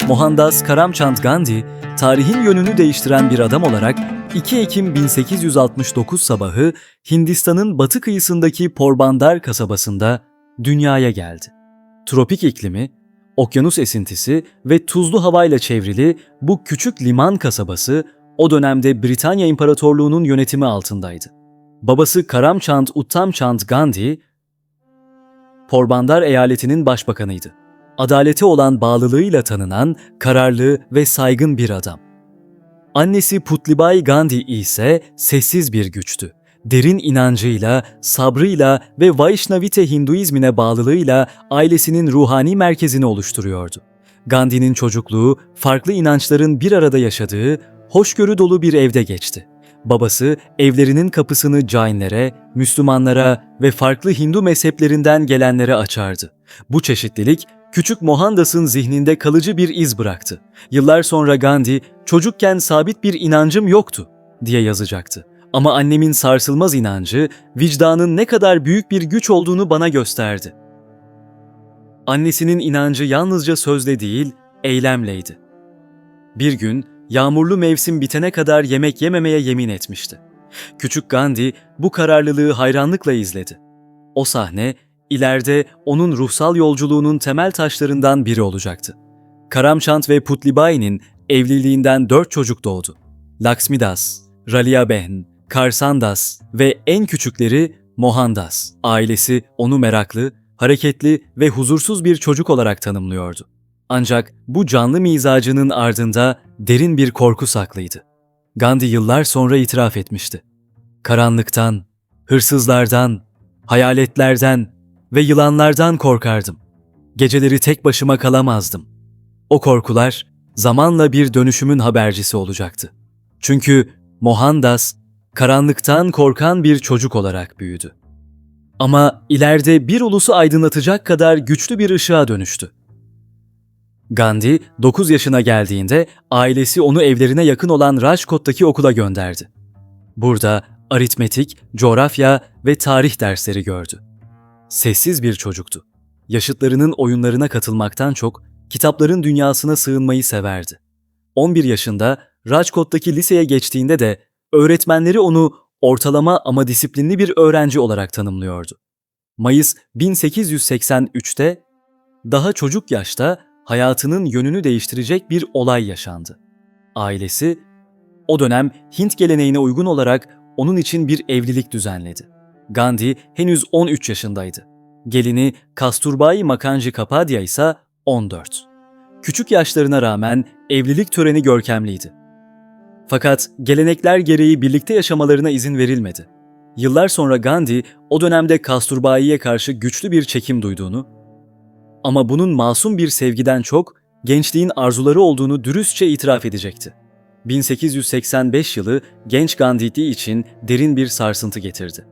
Mohandas Karamchand Gandhi, tarihin yönünü değiştiren bir adam olarak 2 Ekim 1869 sabahı Hindistan'ın batı kıyısındaki Porbandar kasabasında dünyaya geldi. Tropik iklimi, okyanus esintisi ve tuzlu havayla çevrili bu küçük liman kasabası o dönemde Britanya İmparatorluğu'nun yönetimi altındaydı. Babası Karamchand Uttamchand Gandhi, Porbandar eyaletinin başbakanıydı. Adalete olan bağlılığıyla tanınan, kararlı ve saygın bir adam. Annesi Putlibai Gandhi ise sessiz bir güçtü. Derin inancıyla, sabrıyla ve Vaishnavite Hinduizmine bağlılığıyla ailesinin ruhani merkezini oluşturuyordu. Gandhi'nin çocukluğu, farklı inançların bir arada yaşadığı, hoşgörü dolu bir evde geçti. Babası evlerinin kapısını Jainlere, Müslümanlara ve farklı Hindu mezheplerinden gelenlere açardı. Bu çeşitlilik, küçük Mohandas'ın zihninde kalıcı bir iz bıraktı. Yıllar sonra Gandhi, çocukken sabit bir inancım yoktu diye yazacaktı. Ama annemin sarsılmaz inancı, vicdanın ne kadar büyük bir güç olduğunu bana gösterdi. Annesinin inancı yalnızca sözle değil, eylemleydi. Bir gün, yağmurlu mevsim bitene kadar yemek yememeye yemin etmişti. Küçük Gandhi bu kararlılığı hayranlıkla izledi. O sahne, ileride onun ruhsal yolculuğunun temel taşlarından biri olacaktı. Karamchand ve Putlibai'nin evliliğinden 4 çocuk doğdu. Laxmidas, Raliyaben, Karsandas ve en küçükleri Mohandas. Ailesi onu meraklı, hareketli ve huzursuz bir çocuk olarak tanımlıyordu. Ancak bu canlı mizacının ardında derin bir korku saklıydı. Gandhi yıllar sonra itiraf etmişti. Karanlıktan, hırsızlardan, hayaletlerden ve yılanlardan korkardım. Geceleri tek başıma kalamazdım. O korkular zamanla bir dönüşümün habercisi olacaktı. Çünkü Mohandas karanlıktan korkan bir çocuk olarak büyüdü. Ama ileride bir ulusu aydınlatacak kadar güçlü bir ışığa dönüştü. Gandhi 9 yaşına geldiğinde ailesi onu evlerine yakın olan Rajkot'taki okula gönderdi. Burada aritmetik, coğrafya ve tarih dersleri gördü. Sessiz bir çocuktu. Yaşıtlarının oyunlarına katılmaktan çok kitapların dünyasına sığınmayı severdi. 11 yaşında Rajkot'taki liseye geçtiğinde de öğretmenleri onu ortalama ama disiplinli bir öğrenci olarak tanımlıyordu. Mayıs 1883'te daha çocuk yaşta hayatının yönünü değiştirecek bir olay yaşandı. Ailesi o dönem Hint geleneğine uygun olarak onun için bir evlilik düzenledi. Gandhi henüz 13 yaşındaydı. Gelini Kasturbai Makanji Kapadia ise 14. Küçük yaşlarına rağmen evlilik töreni görkemliydi. Fakat gelenekler gereği birlikte yaşamalarına izin verilmedi. Yıllar sonra Gandhi o dönemde Kasturbai'ye karşı güçlü bir çekim duyduğunu ama bunun masum bir sevgiden çok gençliğin arzuları olduğunu dürüstçe itiraf edecekti. 1885 yılı genç Gandhi için derin bir sarsıntı getirdi.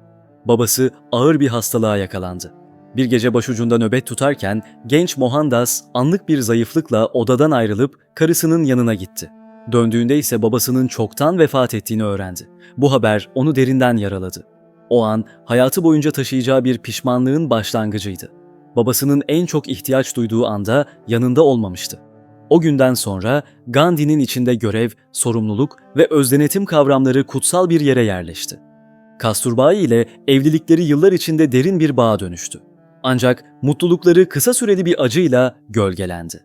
Babası ağır bir hastalığa yakalandı. Bir gece başucunda nöbet tutarken genç Mohandas anlık bir zayıflıkla odadan ayrılıp karısının yanına gitti. Döndüğünde ise babasının çoktan vefat ettiğini öğrendi. Bu haber onu derinden yaraladı. O an hayatı boyunca taşıyacağı bir pişmanlığın başlangıcıydı. Babasının en çok ihtiyaç duyduğu anda yanında olmamıştı. O günden sonra Gandhi'nin içinde görev, sorumluluk ve özdenetim kavramları kutsal bir yere yerleşti. Kasturbai ile evlilikleri yıllar içinde derin bir bağa dönüştü. Ancak mutlulukları kısa süreli bir acıyla gölgelendi.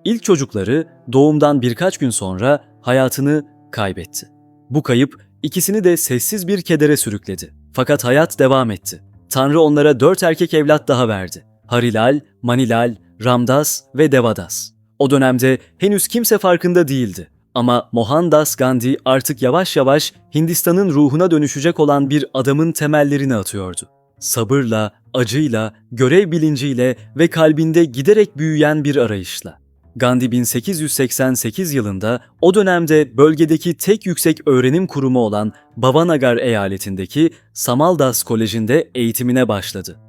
İlk çocukları doğumdan birkaç gün sonra hayatını kaybetti. Bu kayıp ikisini de sessiz bir kedere sürükledi. Fakat hayat devam etti. Tanrı onlara 4 erkek evlat daha verdi. Harilal, Manilal, Ramdas ve Devadas. O dönemde henüz kimse farkında değildi. Ama Mohandas Gandhi artık yavaş yavaş Hindistan'ın ruhuna dönüşecek olan bir adamın temellerini atıyordu. Sabırla, acıyla, görev bilinciyle ve kalbinde giderek büyüyen bir arayışla. Gandhi 1888 yılında o dönemde bölgedeki tek yüksek öğrenim kurumu olan Bhavanagar eyaletindeki Samaldas Koleji'nde eğitimine başladı.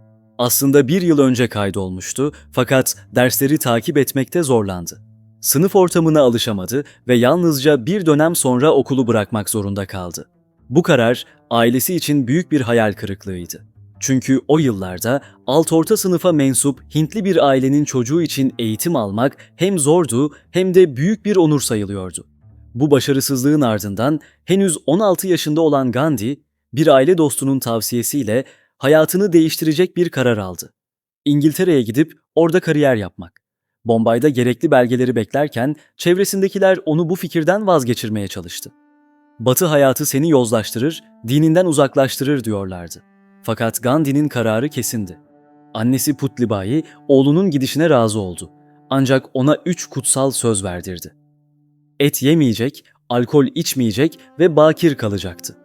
Aslında 1 yıl önce kaydolmuştu fakat dersleri takip etmekte zorlandı. Sınıf ortamına alışamadı ve yalnızca bir dönem sonra okulu bırakmak zorunda kaldı. Bu karar ailesi için büyük bir hayal kırıklığıydı. Çünkü o yıllarda alt orta sınıfa mensup Hintli bir ailenin çocuğu için eğitim almak hem zordu hem de büyük bir onur sayılıyordu. Bu başarısızlığın ardından henüz 16 yaşında olan Gandhi, bir aile dostunun tavsiyesiyle hayatını değiştirecek bir karar aldı. İngiltere'ye gidip orada kariyer yapmak. Bombay'da gerekli belgeleri beklerken çevresindekiler onu bu fikirden vazgeçirmeye çalıştı. Batı hayatı seni yozlaştırır, dininden uzaklaştırır diyorlardı. Fakat Gandhi'nin kararı kesindi. Annesi Putlibai oğlunun gidişine razı oldu. Ancak ona 3 kutsal söz verdirdi. Et yemeyecek, alkol içmeyecek ve bakir kalacaktı.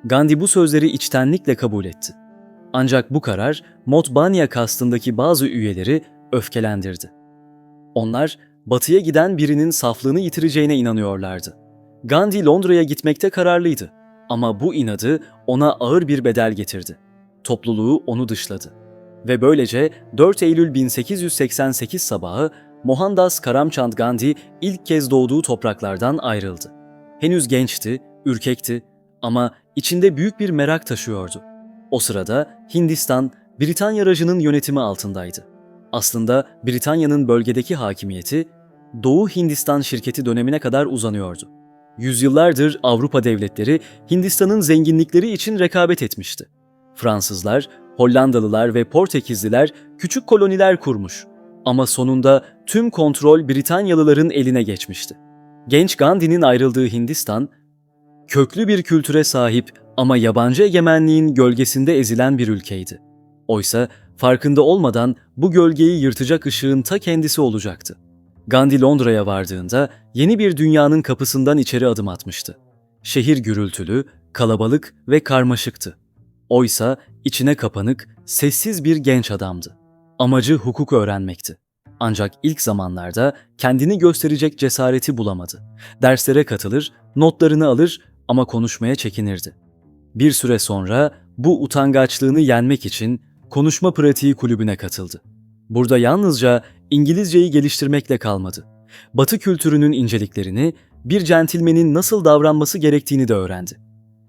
Gandhi bu sözleri içtenlikle kabul etti. Ancak bu karar Motbaniya kastındaki bazı üyeleri öfkelendirdi. Onlar batıya giden birinin saflığını yitireceğine inanıyorlardı. Gandhi Londra'ya gitmekte kararlıydı ama bu inadı ona ağır bir bedel getirdi. Topluluğu onu dışladı. Ve böylece 4 Eylül 1888 sabahı Mohandas Karamchand Gandhi ilk kez doğduğu topraklardan ayrıldı. Henüz gençti, ürkekti ama içinde büyük bir merak taşıyordu. O sırada Hindistan, Britanya Rajı'nın yönetimi altındaydı. Aslında Britanya'nın bölgedeki hakimiyeti Doğu Hindistan şirketi dönemine kadar uzanıyordu. Yüzyıllardır Avrupa devletleri Hindistan'ın zenginlikleri için rekabet etmişti. Fransızlar, Hollandalılar ve Portekizliler küçük koloniler kurmuş ama sonunda tüm kontrol Britanyalıların eline geçmişti. Genç Gandhi'nin ayrıldığı Hindistan, köklü bir kültüre sahip ama yabancı egemenliğin gölgesinde ezilen bir ülkeydi. Oysa farkında olmadan bu gölgeyi yırtacak ışığın ta kendisi olacaktı. Gandhi Londra'ya vardığında yeni bir dünyanın kapısından içeri adım atmıştı. Şehir gürültülü, kalabalık ve karmaşıktı. Oysa içine kapanık, sessiz bir genç adamdı. Amacı hukuk öğrenmekti. Ancak ilk zamanlarda kendini gösterecek cesareti bulamadı. Derslere katılır, notlarını alır ama konuşmaya çekinirdi. Bir süre sonra bu utangaçlığını yenmek için konuşma pratiği kulübüne katıldı. Burada yalnızca İngilizceyi geliştirmekle kalmadı. Batı kültürünün inceliklerini, bir centilmenin nasıl davranması gerektiğini de öğrendi.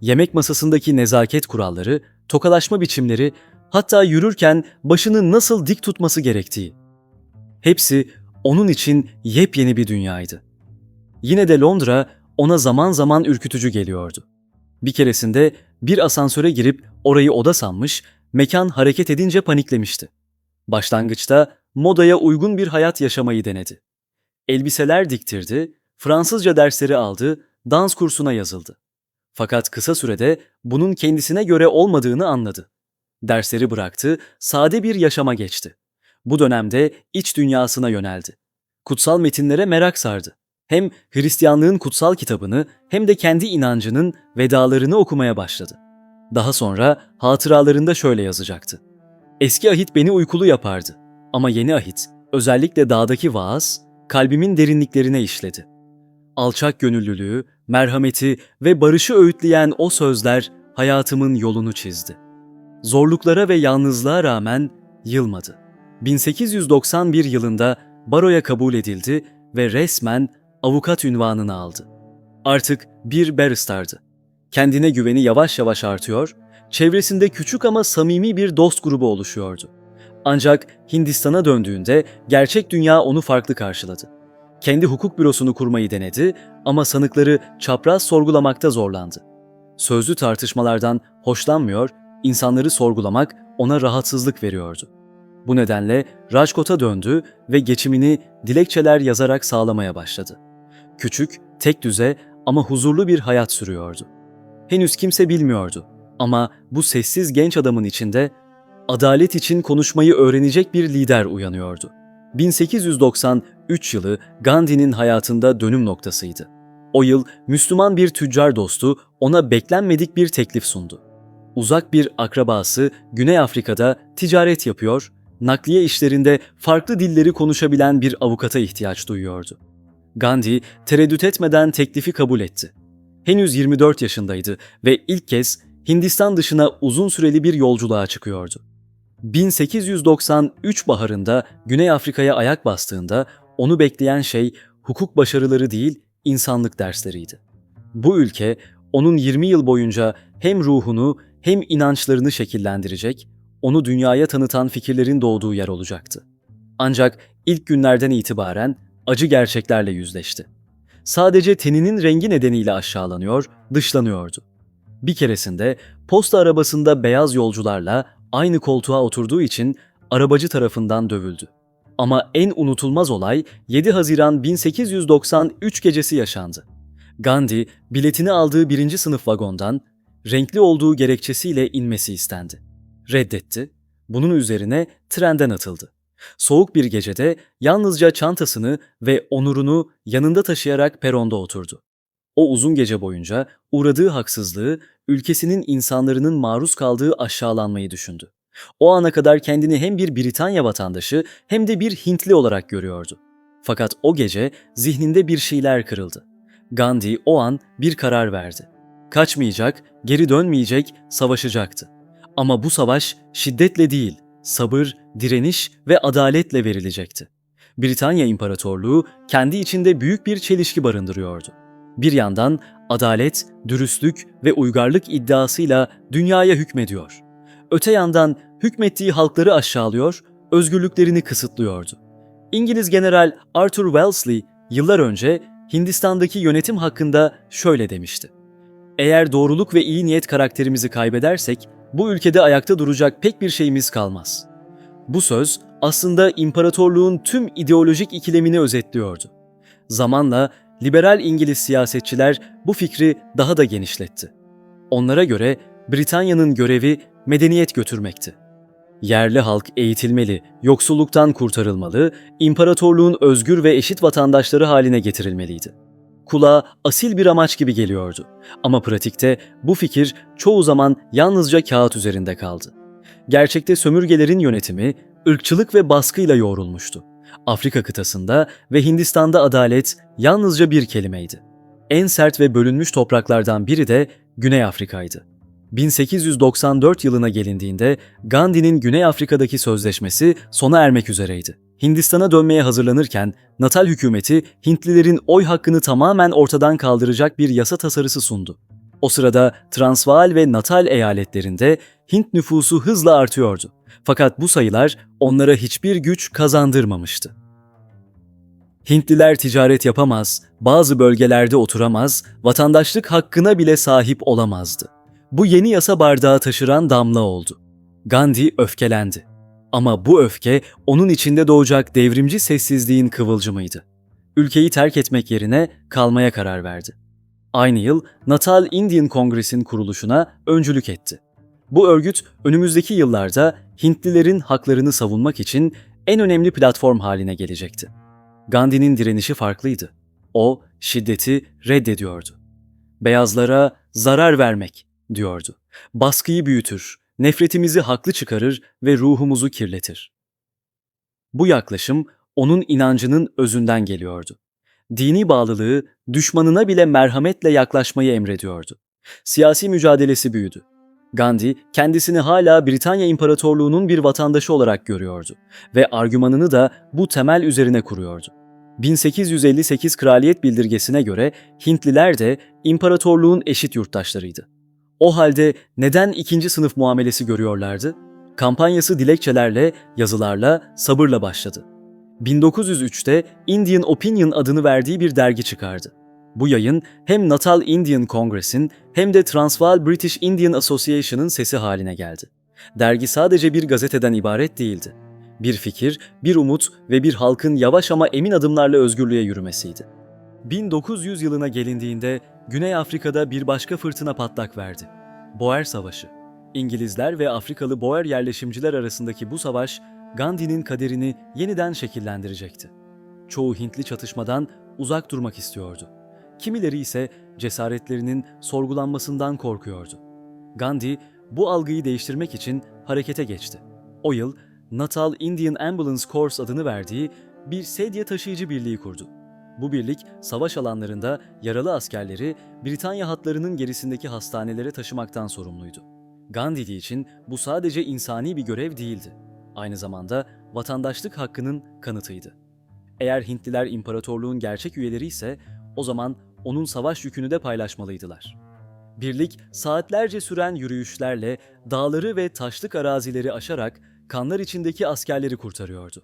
Yemek masasındaki nezaket kuralları, tokalaşma biçimleri, hatta yürürken başını nasıl dik tutması gerektiği. Hepsi onun için yepyeni bir dünyaydı. Yine de Londra ona zaman zaman ürkütücü geliyordu. Bir keresinde bir asansöre girip orayı oda sanmış, mekan hareket edince paniklemişti. Başlangıçta modaya uygun bir hayat yaşamayı denedi. Elbiseler diktirdi, Fransızca dersleri aldı, dans kursuna yazıldı. Fakat kısa sürede bunun kendisine göre olmadığını anladı. Dersleri bıraktı, sade bir yaşama geçti. Bu dönemde iç dünyasına yöneldi. Kutsal metinlere merak sardı. Hem Hristiyanlığın kutsal kitabını hem de kendi inancının vedalarını okumaya başladı. Daha sonra hatıralarında şöyle yazacaktı. Eski ahit beni uykulu yapardı ama yeni ahit, özellikle dağdaki vaaz, kalbimin derinliklerine işledi. Alçak gönüllülüğü, merhameti ve barışı öğütleyen o sözler hayatımın yolunu çizdi. Zorluklara ve yalnızlığa rağmen yılmadı. 1891 yılında baroya kabul edildi ve resmen avukat unvanını aldı. Artık bir barrister'dı. Kendine güveni yavaş yavaş artıyor, çevresinde küçük ama samimi bir dost grubu oluşuyordu. Ancak Hindistan'a döndüğünde gerçek dünya onu farklı karşıladı. Kendi hukuk bürosunu kurmayı denedi ama sanıkları çapraz sorgulamakta zorlandı. Sözlü tartışmalardan hoşlanmıyor, insanları sorgulamak ona rahatsızlık veriyordu. Bu nedenle Rajkot'a döndü ve geçimini dilekçeler yazarak sağlamaya başladı. Küçük, tek düze ama huzurlu bir hayat sürüyordu. Henüz kimse bilmiyordu ama bu sessiz genç adamın içinde adalet için konuşmayı öğrenecek bir lider uyanıyordu. 1893 yılı Gandhi'nin hayatında dönüm noktasıydı. O yıl Müslüman bir tüccar dostu ona beklenmedik bir teklif sundu. Uzak bir akrabası Güney Afrika'da ticaret yapıyor, nakliye işlerinde farklı dilleri konuşabilen bir avukata ihtiyaç duyuyordu. Gandhi tereddüt etmeden teklifi kabul etti. Henüz 24 yaşındaydı ve ilk kez Hindistan dışına uzun süreli bir yolculuğa çıkıyordu. 1893 baharında Güney Afrika'ya ayak bastığında onu bekleyen şey hukuk başarıları değil, insanlık dersleriydi. Bu ülke onun 20 yıl boyunca hem ruhunu hem inançlarını şekillendirecek, onu dünyaya tanıtan fikirlerin doğduğu yer olacaktı. Ancak ilk günlerden itibaren acı gerçeklerle yüzleşti. Sadece teninin rengi nedeniyle aşağılanıyor, dışlanıyordu. Bir keresinde posta arabasında beyaz yolcularla aynı koltuğa oturduğu için arabacı tarafından dövüldü. Ama en unutulmaz olay 7 Haziran 1893 gecesi yaşandı. Gandhi, biletini aldığı birinci sınıf vagondan renkli olduğu gerekçesiyle inmesi istendi. Reddetti. Bunun üzerine trenden atıldı. Soğuk bir gecede yalnızca çantasını ve onurunu yanında taşıyarak peronda oturdu. O uzun gece boyunca uğradığı haksızlığı, ülkesinin insanların maruz kaldığı aşağılanmayı düşündü. O ana kadar kendini hem bir Britanya vatandaşı hem de bir Hintli olarak görüyordu. Fakat o gece zihninde bir şeyler kırıldı. Gandhi o an bir karar verdi. Kaçmayacak, geri dönmeyecek, savaşacaktı. Ama bu savaş şiddetle değil, sabır, direniş ve adaletle verilecekti. Britanya İmparatorluğu kendi içinde büyük bir çelişki barındırıyordu. Bir yandan adalet, dürüstlük ve uygarlık iddiasıyla dünyaya hükmediyor. Öte yandan hükmettiği halkları aşağılıyor, özgürlüklerini kısıtlıyordu. İngiliz General Arthur Wellesley yıllar önce Hindistan'daki yönetim hakkında şöyle demişti. Eğer doğruluk ve iyi niyet karakterimizi kaybedersek, bu ülkede ayakta duracak pek bir şeyimiz kalmaz. Bu söz aslında imparatorluğun tüm ideolojik ikilemini özetliyordu. Zamanla liberal İngiliz siyasetçiler bu fikri daha da genişletti. Onlara göre Britanya'nın görevi medeniyet götürmekti. Yerli halk eğitilmeli, yoksulluktan kurtarılmalı, imparatorluğun özgür ve eşit vatandaşları haline getirilmeliydi. Kulağa asil bir amaç gibi geliyordu. Ama pratikte bu fikir çoğu zaman yalnızca kağıt üzerinde kaldı. Gerçekte sömürgelerin yönetimi ırkçılık ve baskıyla yoğrulmuştu. Afrika kıtasında ve Hindistan'da adalet yalnızca bir kelimeydi. En sert ve bölünmüş topraklardan biri de Güney Afrika'ydı. 1894 yılına gelindiğinde Gandhi'nin Güney Afrika'daki sözleşmesi sona ermek üzereydi. Hindistan'a dönmeye hazırlanırken Natal hükümeti Hintlilerin oy hakkını tamamen ortadan kaldıracak bir yasa tasarısı sundu. O sırada Transvaal ve Natal eyaletlerinde Hint nüfusu hızla artıyordu. Fakat bu sayılar onlara hiçbir güç kazandırmamıştı. Hintliler ticaret yapamaz, bazı bölgelerde oturamaz, vatandaşlık hakkına bile sahip olamazdı. Bu yeni yasa bardağı taşıran damla oldu. Gandhi öfkelendi. Ama bu öfke onun içinde doğacak devrimci sessizliğin kıvılcımıydı. Ülkeyi terk etmek yerine kalmaya karar verdi. Aynı yıl Natal Indian Congress'in kuruluşuna öncülük etti. Bu örgüt önümüzdeki yıllarda Hintlilerin haklarını savunmak için en önemli platform haline gelecekti. Gandhi'nin direnişi farklıydı. O şiddeti reddediyordu. Beyazlara zarar vermek diyordu. Baskıyı büyütür, nefretimizi haklı çıkarır ve ruhumuzu kirletir. Bu yaklaşım onun inancının özünden geliyordu. Dini bağlılığı düşmanına bile merhametle yaklaşmayı emrediyordu. Siyasi mücadelesi büyüdü. Gandhi kendisini hala Britanya İmparatorluğu'nun bir vatandaşı olarak görüyordu ve argümanını da bu temel üzerine kuruyordu. 1858 Kraliyet Bildirgesi'ne göre Hintliler de imparatorluğun eşit yurttaşlarıydı. O halde neden ikinci sınıf muamelesi görüyorlardı? Kampanyası dilekçelerle, yazılarla, sabırla başladı. 1903'te Indian Opinion adını verdiği bir dergi çıkardı. Bu yayın hem Natal Indian Congress'in hem de Transvaal British Indian Association'ın sesi haline geldi. Dergi sadece bir gazeteden ibaret değildi. Bir fikir, bir umut ve bir halkın yavaş ama emin adımlarla özgürlüğe yürümesiydi. 1900 yılına gelindiğinde Güney Afrika'da bir başka fırtına patlak verdi. Boer Savaşı. İngilizler ve Afrikalı Boer yerleşimciler arasındaki bu savaş Gandhi'nin kaderini yeniden şekillendirecekti. Çoğu Hintli çatışmadan uzak durmak istiyordu. Kimileri ise cesaretlerinin sorgulanmasından korkuyordu. Gandhi bu algıyı değiştirmek için harekete geçti. O yıl Natal Indian Ambulance Corps adını verdiği bir sedye taşıyıcı birliği kurdu. Bu birlik savaş alanlarında yaralı askerleri Britanya hatlarının gerisindeki hastanelere taşımaktan sorumluydu. Gandhi için bu sadece insani bir görev değildi. Aynı zamanda vatandaşlık hakkının kanıtıydı. Eğer Hintliler imparatorluğun gerçek üyeleri ise o zaman onun savaş yükünü de paylaşmalıydılar. Birlik saatlerce süren yürüyüşlerle dağları ve taşlık arazileri aşarak kanlar içindeki askerleri kurtarıyordu.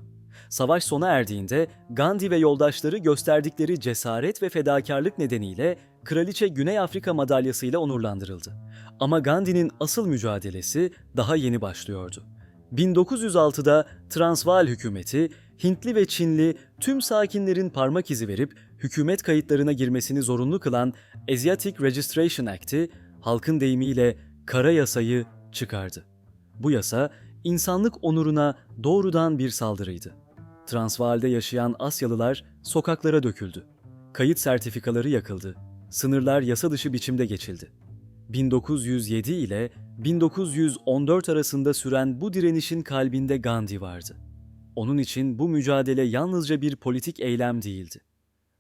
Savaş sona erdiğinde Gandhi ve yoldaşları gösterdikleri cesaret ve fedakarlık nedeniyle Kraliçe Güney Afrika madalyasıyla onurlandırıldı. Ama Gandhi'nin asıl mücadelesi daha yeni başlıyordu. 1906'da Transvaal hükümeti, Hintli ve Çinli tüm sakinlerin parmak izi verip hükümet kayıtlarına girmesini zorunlu kılan Asiatic Registration Act'i, halkın deyimiyle kara yasayı çıkardı. Bu yasa, insanlık onuruna doğrudan bir saldırıydı. Transvaal'de yaşayan Asyalılar sokaklara döküldü. Kayıt sertifikaları yakıldı. Sınırlar yasa dışı biçimde geçildi. 1907 ile 1914 arasında süren bu direnişin kalbinde Gandhi vardı. Onun için bu mücadele yalnızca bir politik eylem değildi.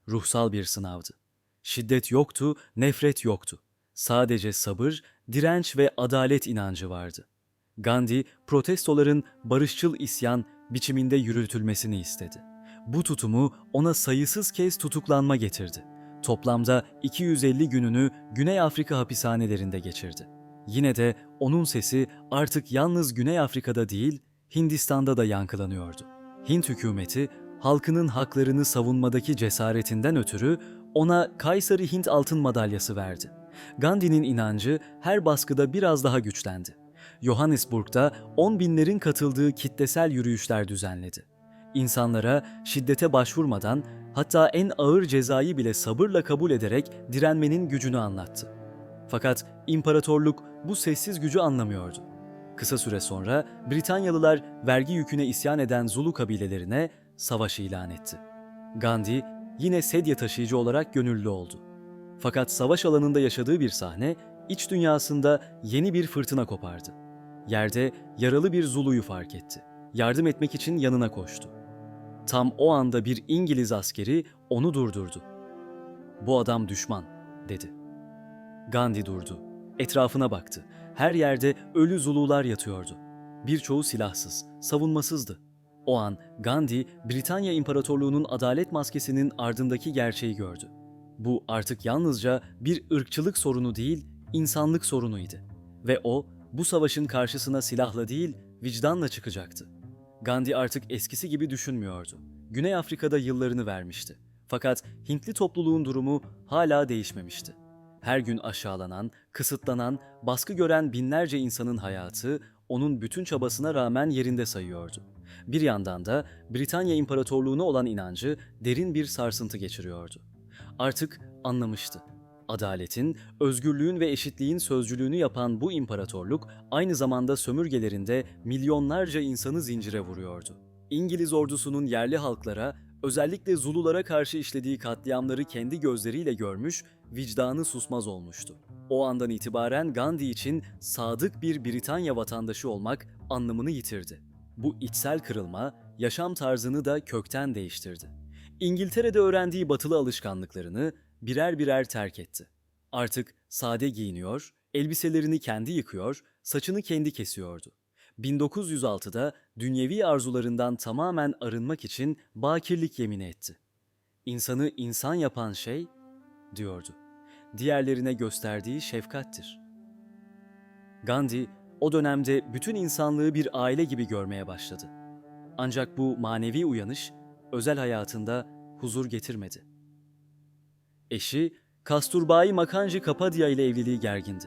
Ruhsal bir sınavdı. Şiddet yoktu, nefret yoktu. Sadece sabır, direnç ve adalet inancı vardı. Gandhi, protestoların barışçıl isyan biçiminde yürütülmesini istedi. Bu tutumu ona sayısız kez tutuklanma getirdi. Toplamda 250 gününü Güney Afrika hapishanelerinde geçirdi. Yine de onun sesi artık yalnız Güney Afrika'da değil, Hindistan'da da yankılanıyordu. Hint hükümeti, halkının haklarını savunmadaki cesaretinden ötürü ona Kayseri Hint Altın Madalyası verdi. Gandhi'nin inancı her baskıda biraz daha güçlendi. Johannesburg'da 10 binlerin katıldığı kitlesel yürüyüşler düzenledi. İnsanlara şiddete başvurmadan, hatta en ağır cezayı bile sabırla kabul ederek direnmenin gücünü anlattı. Fakat imparatorluk bu sessiz gücü anlamıyordu. Kısa süre sonra Britanyalılar vergi yüküne isyan eden Zulu kabilelerine savaş ilan etti. Gandhi yine sedye taşıyıcı olarak gönüllü oldu. Fakat savaş alanında yaşadığı bir sahne, iç dünyasında yeni bir fırtına kopardı. Yerde yaralı bir Zulu'yu fark etti. Yardım etmek için yanına koştu. Tam o anda bir İngiliz askeri onu durdurdu. "Bu adam düşman," dedi. Gandhi durdu. Etrafına baktı. Her yerde ölü Zulular yatıyordu. Birçoğu silahsız, savunmasızdı. O an Gandhi, Britanya İmparatorluğu'nun adalet maskesinin ardındaki gerçeği gördü. Bu artık yalnızca bir ırkçılık sorunu değil, insanlık sorunuydu. Ve o, bu savaşın karşısına silahla değil, vicdanla çıkacaktı. Gandhi artık eskisi gibi düşünmüyordu. Güney Afrika'da yıllarını vermişti. Fakat Hintli topluluğun durumu hala değişmemişti. Her gün aşağılanan, kısıtlanan, baskı gören binlerce insanın hayatı onun bütün çabasına rağmen yerinde sayıyordu. Bir yandan da Britanya İmparatorluğu'na olan inancı derin bir sarsıntı geçiriyordu. Artık anlamıştı. Adaletin, özgürlüğün ve eşitliğin sözcülüğünü yapan bu imparatorluk aynı zamanda sömürgelerinde milyonlarca insanı zincire vuruyordu. İngiliz ordusunun yerli halklara, özellikle Zululara karşı işlediği katliamları kendi gözleriyle görmüş, vicdanı susmaz olmuştu. O andan itibaren Gandhi için sadık bir Britanya vatandaşı olmak anlamını yitirdi. Bu içsel kırılma, yaşam tarzını da kökten değiştirdi. İngiltere'de öğrendiği batılı alışkanlıklarını birer birer terk etti. Artık sade giyiniyor, elbiselerini kendi yıkıyor, saçını kendi kesiyordu. 1906'da dünyevi arzularından tamamen arınmak için bakirlik yemini etti. "İnsanı insan yapan şey," diyordu, "diğerlerine gösterdiği şefkattir." Gandhi, o dönemde bütün insanlığı bir aile gibi görmeye başladı. Ancak bu manevi uyanış, özel hayatında huzur getirmedi. Eşi, Kasturbai Makanji Kapadia ile evliliği gergindi.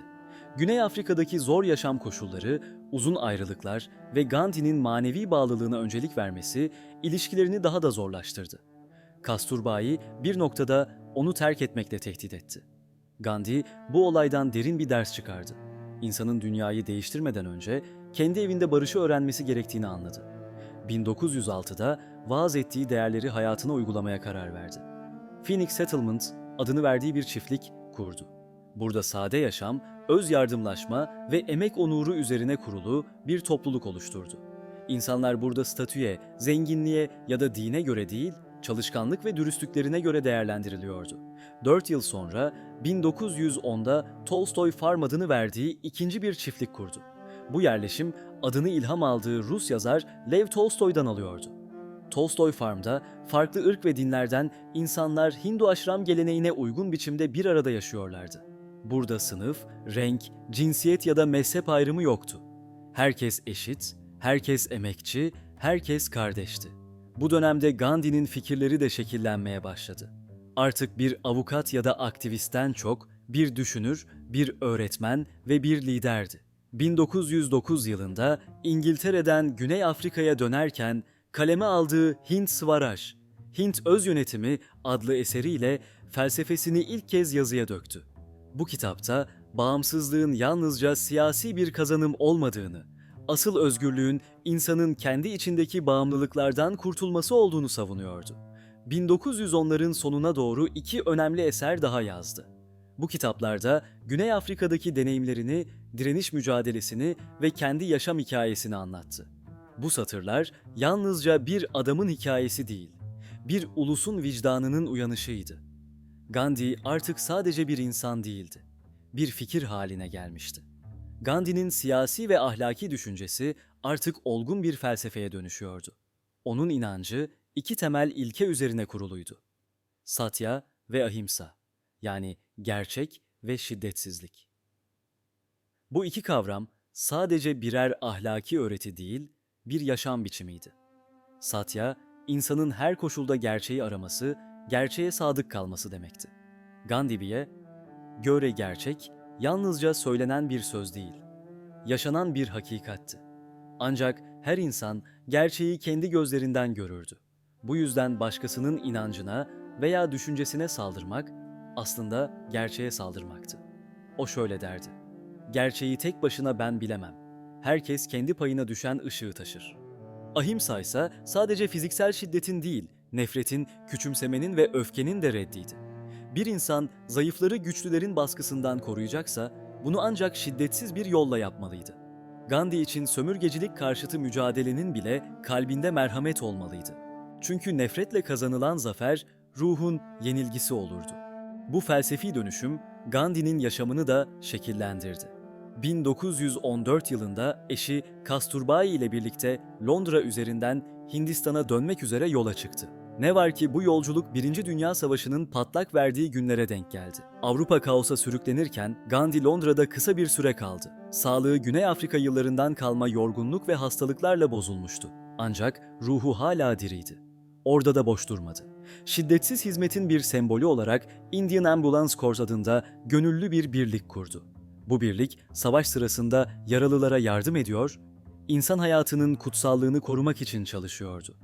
Güney Afrika'daki zor yaşam koşulları, uzun ayrılıklar ve Gandhi'nin manevi bağlılığına öncelik vermesi ilişkilerini daha da zorlaştırdı. Kasturbai bir noktada onu terk etmekle tehdit etti. Gandhi bu olaydan derin bir ders çıkardı. İnsanın dünyayı değiştirmeden önce kendi evinde barışı öğrenmesi gerektiğini anladı. 1906'da vaaz ettiği değerleri hayatına uygulamaya karar verdi. Phoenix Settlement adını verdiği bir çiftlik kurdu. Burada sade yaşam, öz yardımlaşma ve emek onuru üzerine kurulu bir topluluk oluşturdu. İnsanlar burada statüye, zenginliğe ya da dine göre değil, çalışkanlık ve dürüstlüklerine göre değerlendiriliyordu. 4 yıl sonra 1910'da Tolstoy Farm adını verdiği ikinci bir çiftlik kurdu. Bu yerleşim adını ilham aldığı Rus yazar Lev Tolstoy'dan alıyordu. Tolstoy Farm'da farklı ırk ve dinlerden insanlar Hindu aşram geleneğine uygun biçimde bir arada yaşıyorlardı. Burada sınıf, renk, cinsiyet ya da mezhep ayrımı yoktu. Herkes eşit, herkes emekçi, herkes kardeşti. Bu dönemde Gandhi'nin fikirleri de şekillenmeye başladı. Artık bir avukat ya da aktivistten çok bir düşünür, bir öğretmen ve bir liderdi. 1909 yılında İngiltere'den Güney Afrika'ya dönerken kaleme aldığı Hind Swaraj, Hint Öz Yönetimi adlı eseriyle felsefesini ilk kez yazıya döktü. Bu kitapta bağımsızlığın yalnızca siyasi bir kazanım olmadığını, asıl özgürlüğün insanın kendi içindeki bağımlılıklardan kurtulması olduğunu savunuyordu. 1910'ların sonuna doğru iki önemli eser daha yazdı. Bu kitaplarda Güney Afrika'daki deneyimlerini, direniş mücadelesini ve kendi yaşam hikayesini anlattı. Bu satırlar yalnızca bir adamın hikayesi değil, bir ulusun vicdanının uyanışıydı. Gandhi artık sadece bir insan değildi, bir fikir haline gelmişti. Gandhi'nin siyasi ve ahlaki düşüncesi artık olgun bir felsefeye dönüşüyordu. Onun inancı iki temel ilke üzerine kuruluydu. Satya ve Ahimsa, yani gerçek ve şiddetsizlik. Bu iki kavram sadece birer ahlaki öğreti değil, bir yaşam biçimiydi. Satya, insanın her koşulda gerçeği araması, gerçeğe sadık kalması demekti. Gandhi'ye göre gerçek, yalnızca söylenen bir söz değil, yaşanan bir hakikatti. Ancak her insan gerçeği kendi gözlerinden görürdü. Bu yüzden başkasının inancına veya düşüncesine saldırmak, aslında gerçeğe saldırmaktı. O şöyle derdi: "Gerçeği tek başına ben bilemem. Herkes kendi payına düşen ışığı taşır." Ahimsa ise sadece fiziksel şiddetin değil, nefretin, küçümsemenin ve öfkenin de reddiydi. Bir insan zayıfları güçlülerin baskısından koruyacaksa, bunu ancak şiddetsiz bir yolla yapmalıydı. Gandhi için sömürgecilik karşıtı mücadelenin bile kalbinde merhamet olmalıydı. Çünkü nefretle kazanılan zafer, ruhun yenilgisi olurdu. Bu felsefi dönüşüm, Gandhi'nin yaşamını da şekillendirdi. 1914 yılında eşi Kasturbai ile birlikte Londra üzerinden Hindistan'a dönmek üzere yola çıktı. Ne var ki bu yolculuk 1. Dünya Savaşı'nın patlak verdiği günlere denk geldi. Avrupa kaosa sürüklenirken Gandhi Londra'da kısa bir süre kaldı. Sağlığı Güney Afrika yıllarından kalma yorgunluk ve hastalıklarla bozulmuştu. Ancak ruhu hala diriydi. Orada da boş durmadı. Şiddetsiz hizmetin bir sembolü olarak Indian Ambulance Corps adında gönüllü bir birlik kurdu. Bu birlik savaş sırasında yaralılara yardım ediyor, insan hayatının kutsallığını korumak için çalışıyordu.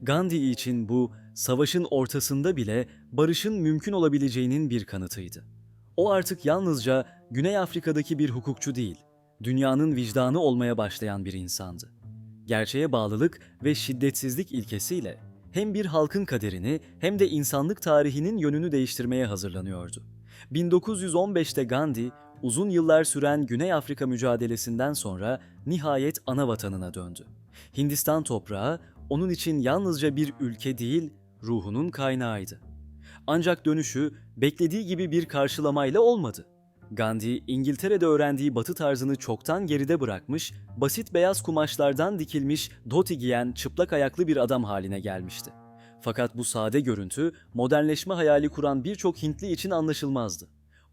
Gandhi için bu, savaşın ortasında bile barışın mümkün olabileceğinin bir kanıtıydı. O artık yalnızca Güney Afrika'daki bir hukukçu değil, dünyanın vicdanı olmaya başlayan bir insandı. Gerçeğe bağlılık ve şiddetsizlik ilkesiyle hem bir halkın kaderini hem de insanlık tarihinin yönünü değiştirmeye hazırlanıyordu. 1915'te Gandhi, uzun yıllar süren Güney Afrika mücadelesinden sonra nihayet ana vatanına döndü. Hindistan toprağı onun için yalnızca bir ülke değil, ruhunun kaynağıydı. Ancak dönüşü beklediği gibi bir karşılamayla olmadı. Gandhi, İngiltere'de öğrendiği Batı tarzını çoktan geride bırakmış, basit beyaz kumaşlardan dikilmiş dhoti giyen çıplak ayaklı bir adam haline gelmişti. Fakat bu sade görüntü, modernleşme hayali kuran birçok Hintli için anlaşılmazdı.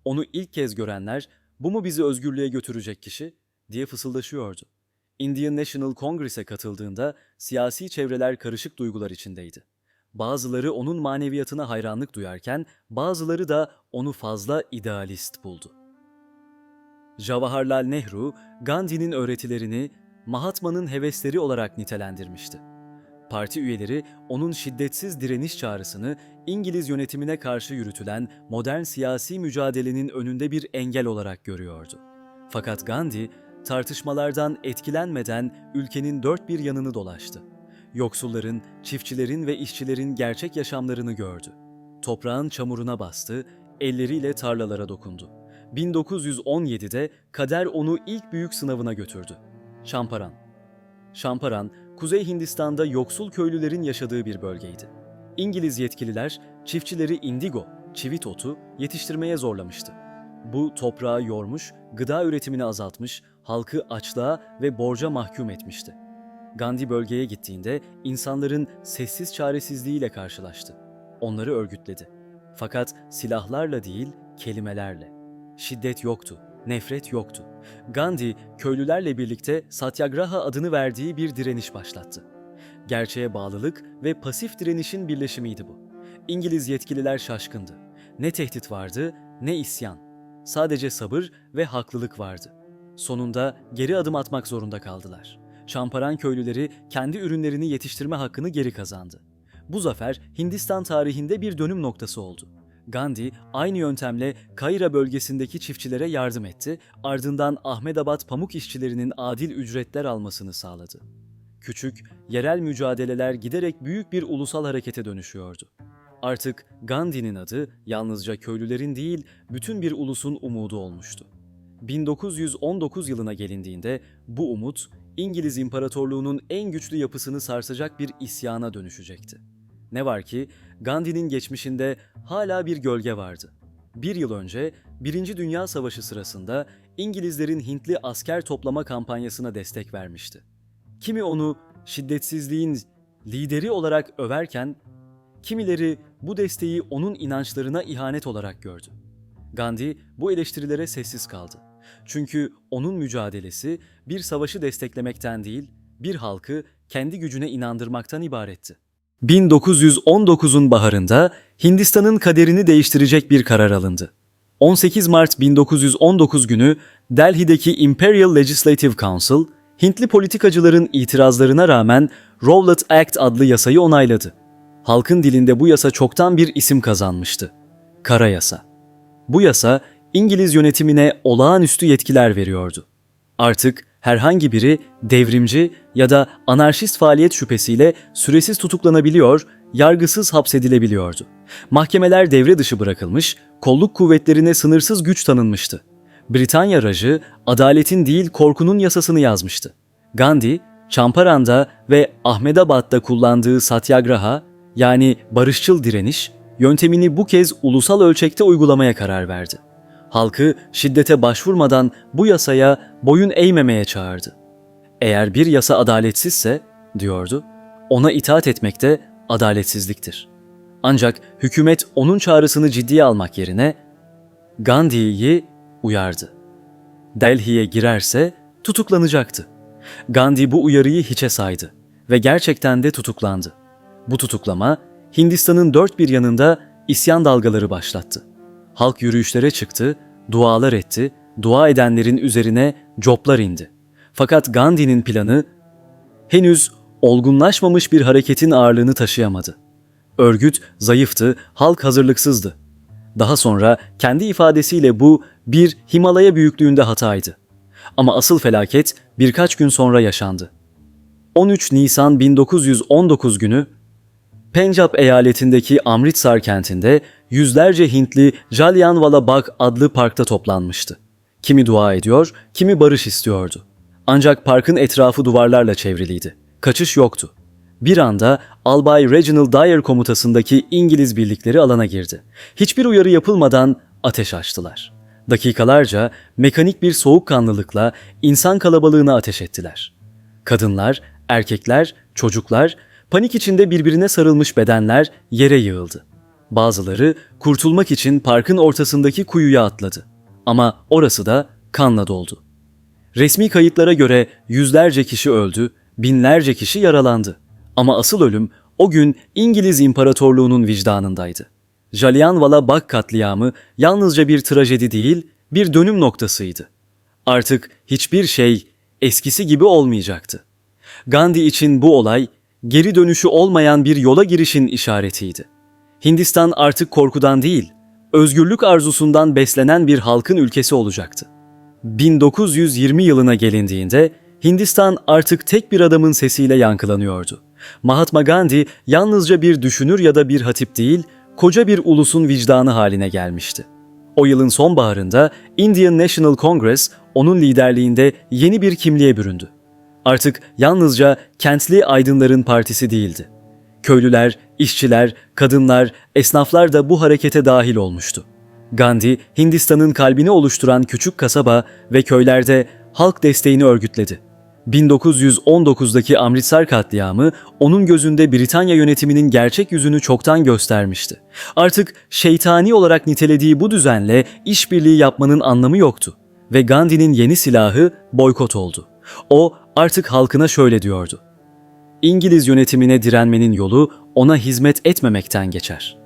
Onu ilk kez görenler, "Bu mu bizi özgürlüğe götürecek kişi?" diye fısıldaşıyordu. Indian National Congress'e katıldığında siyasi çevreler karışık duygular içindeydi. Bazıları onun maneviyatına hayranlık duyarken, bazıları da onu fazla idealist buldu. Jawaharlal Nehru, Gandhi'nin öğretilerini Mahatma'nın hevesleri olarak nitelendirmişti. Parti üyeleri onun şiddetsiz direniş çağrısını İngiliz yönetimine karşı yürütülen modern siyasi mücadelenin önünde bir engel olarak görüyordu. Fakat Gandhi, tartışmalardan etkilenmeden ülkenin dört bir yanını dolaştı. Yoksulların, çiftçilerin ve işçilerin gerçek yaşamlarını gördü. Toprağın çamuruna bastı, elleriyle tarlalara dokundu. 1917'de kader onu ilk büyük sınavına götürdü. Champaran. Champaran, Kuzey Hindistan'da yoksul köylülerin yaşadığı bir bölgeydi. İngiliz yetkililer çiftçileri indigo, çivit otu yetiştirmeye zorlamıştı. Bu toprağı yormuş, gıda üretimini azaltmış, halkı açlığa ve borca mahkum etmişti. Gandhi bölgeye gittiğinde insanların sessiz çaresizliğiyle karşılaştı. Onları örgütledi. Fakat silahlarla değil, kelimelerle. Şiddet yoktu, nefret yoktu. Gandhi, köylülerle birlikte Satyagraha adını verdiği bir direniş başlattı. Gerçeğe bağlılık ve pasif direnişin birleşimiydi bu. İngiliz yetkililer şaşkındı. Ne tehdit vardı, ne isyan. Sadece sabır ve haklılık vardı. Sonunda geri adım atmak zorunda kaldılar. Çamparan köylüleri kendi ürünlerini yetiştirme hakkını geri kazandı. Bu zafer Hindistan tarihinde bir dönüm noktası oldu. Gandhi aynı yöntemle Kayra bölgesindeki çiftçilere yardım etti, ardından Ahmedabad pamuk işçilerinin adil ücretler almasını sağladı. Küçük, yerel mücadeleler giderek büyük bir ulusal harekete dönüşüyordu. Artık Gandhi'nin adı yalnızca köylülerin değil, bütün bir ulusun umudu olmuştu. 1919 yılına gelindiğinde bu umut, İngiliz İmparatorluğu'nun en güçlü yapısını sarsacak bir isyana dönüşecekti. Ne var ki Gandhi'nin geçmişinde hala bir gölge vardı. Bir yıl önce Birinci Dünya Savaşı sırasında İngilizlerin Hintli asker toplama kampanyasına destek vermişti. Kimi onu şiddetsizliğin lideri olarak överken, kimileri bu desteği onun inançlarına ihanet olarak gördü. Gandhi bu eleştirilere sessiz kaldı. Çünkü onun mücadelesi bir savaşı desteklemekten değil, bir halkı kendi gücüne inandırmaktan ibaretti. 1919'un baharında Hindistan'ın kaderini değiştirecek bir karar alındı. 18 Mart 1919 günü Delhi'deki Imperial Legislative Council, Hintli politikacıların itirazlarına rağmen Rowlatt Act adlı yasayı onayladı. Halkın dilinde bu yasa çoktan bir isim kazanmıştı. Kara Yasa. Bu yasa İngiliz yönetimine olağanüstü yetkiler veriyordu. Artık herhangi biri devrimci ya da anarşist faaliyet şüphesiyle süresiz tutuklanabiliyor, yargısız hapsedilebiliyordu. Mahkemeler devre dışı bırakılmış, kolluk kuvvetlerine sınırsız güç tanınmıştı. Britanya Rajı, adaletin değil korkunun yasasını yazmıştı. Gandhi, Champaran'da ve Ahmedabad'da kullandığı Satyagraha, yani barışçıl direniş, yöntemini bu kez ulusal ölçekte uygulamaya karar verdi. Halkı şiddete başvurmadan bu yasaya boyun eğmemeye çağırdı. Eğer bir yasa adaletsizse, diyordu, ona itaat etmek de adaletsizliktir. Ancak hükümet onun çağrısını ciddiye almak yerine Gandhi'yi uyardı. Delhi'ye girerse tutuklanacaktı. Gandhi bu uyarıyı hiçe saydı ve gerçekten de tutuklandı. Bu tutuklama Hindistan'ın dört bir yanında isyan dalgaları başlattı. Halk yürüyüşlere çıktı, dualar etti, dua edenlerin üzerine coplar indi. Fakat Gandhi'nin planı henüz olgunlaşmamış bir hareketin ağırlığını taşıyamadı. Örgüt zayıftı, halk hazırlıksızdı. Daha sonra kendi ifadesiyle bu bir Himalaya büyüklüğünde hataydı. Ama asıl felaket birkaç gün sonra yaşandı. 13 Nisan 1919 günü Pencap eyaletindeki Amritsar kentinde yüzlerce Hintli Jallianwala Bagh adlı parkta toplanmıştı. Kimi dua ediyor, kimi barış istiyordu. Ancak parkın etrafı duvarlarla çevriliydi. Kaçış yoktu. Bir anda Albay Reginald Dyer komutasındaki İngiliz birlikleri alana girdi. Hiçbir uyarı yapılmadan ateş açtılar. Dakikalarca mekanik bir soğukkanlılıkla insan kalabalığına ateş ettiler. Kadınlar, erkekler, çocuklar, panik içinde birbirine sarılmış bedenler yere yığıldı. Bazıları kurtulmak için parkın ortasındaki kuyuya atladı. Ama orası da kanla doldu. Resmi kayıtlara göre yüzlerce kişi öldü, binlerce kişi yaralandı. Ama asıl ölüm o gün İngiliz İmparatorluğu'nun vicdanındaydı. Jallianwala Bagh katliamı yalnızca bir trajedi değil, bir dönüm noktasıydı. Artık hiçbir şey eskisi gibi olmayacaktı. Gandhi için bu olay, geri dönüşü olmayan bir yola girişin işaretiydi. Hindistan artık korkudan değil, özgürlük arzusundan beslenen bir halkın ülkesi olacaktı. 1920 yılına gelindiğinde Hindistan artık tek bir adamın sesiyle yankılanıyordu. Mahatma Gandhi yalnızca bir düşünür ya da bir hatip değil, koca bir ulusun vicdanı haline gelmişti. O yılın sonbaharında Indian National Congress onun liderliğinde yeni bir kimliğe büründü. Artık yalnızca kentli aydınların partisi değildi. Köylüler, işçiler, kadınlar, esnaflar da bu harekete dahil olmuştu. Gandhi, Hindistan'ın kalbini oluşturan küçük kasaba ve köylerde halk desteğini örgütledi. 1919'daki Amritsar katliamı onun gözünde Britanya yönetiminin gerçek yüzünü çoktan göstermişti. Artık şeytani olarak nitelediği bu düzenle işbirliği yapmanın anlamı yoktu ve Gandhi'nin yeni silahı boykot oldu. O artık halkına şöyle diyordu: İngiliz yönetimine direnmenin yolu ona hizmet etmemekten geçer.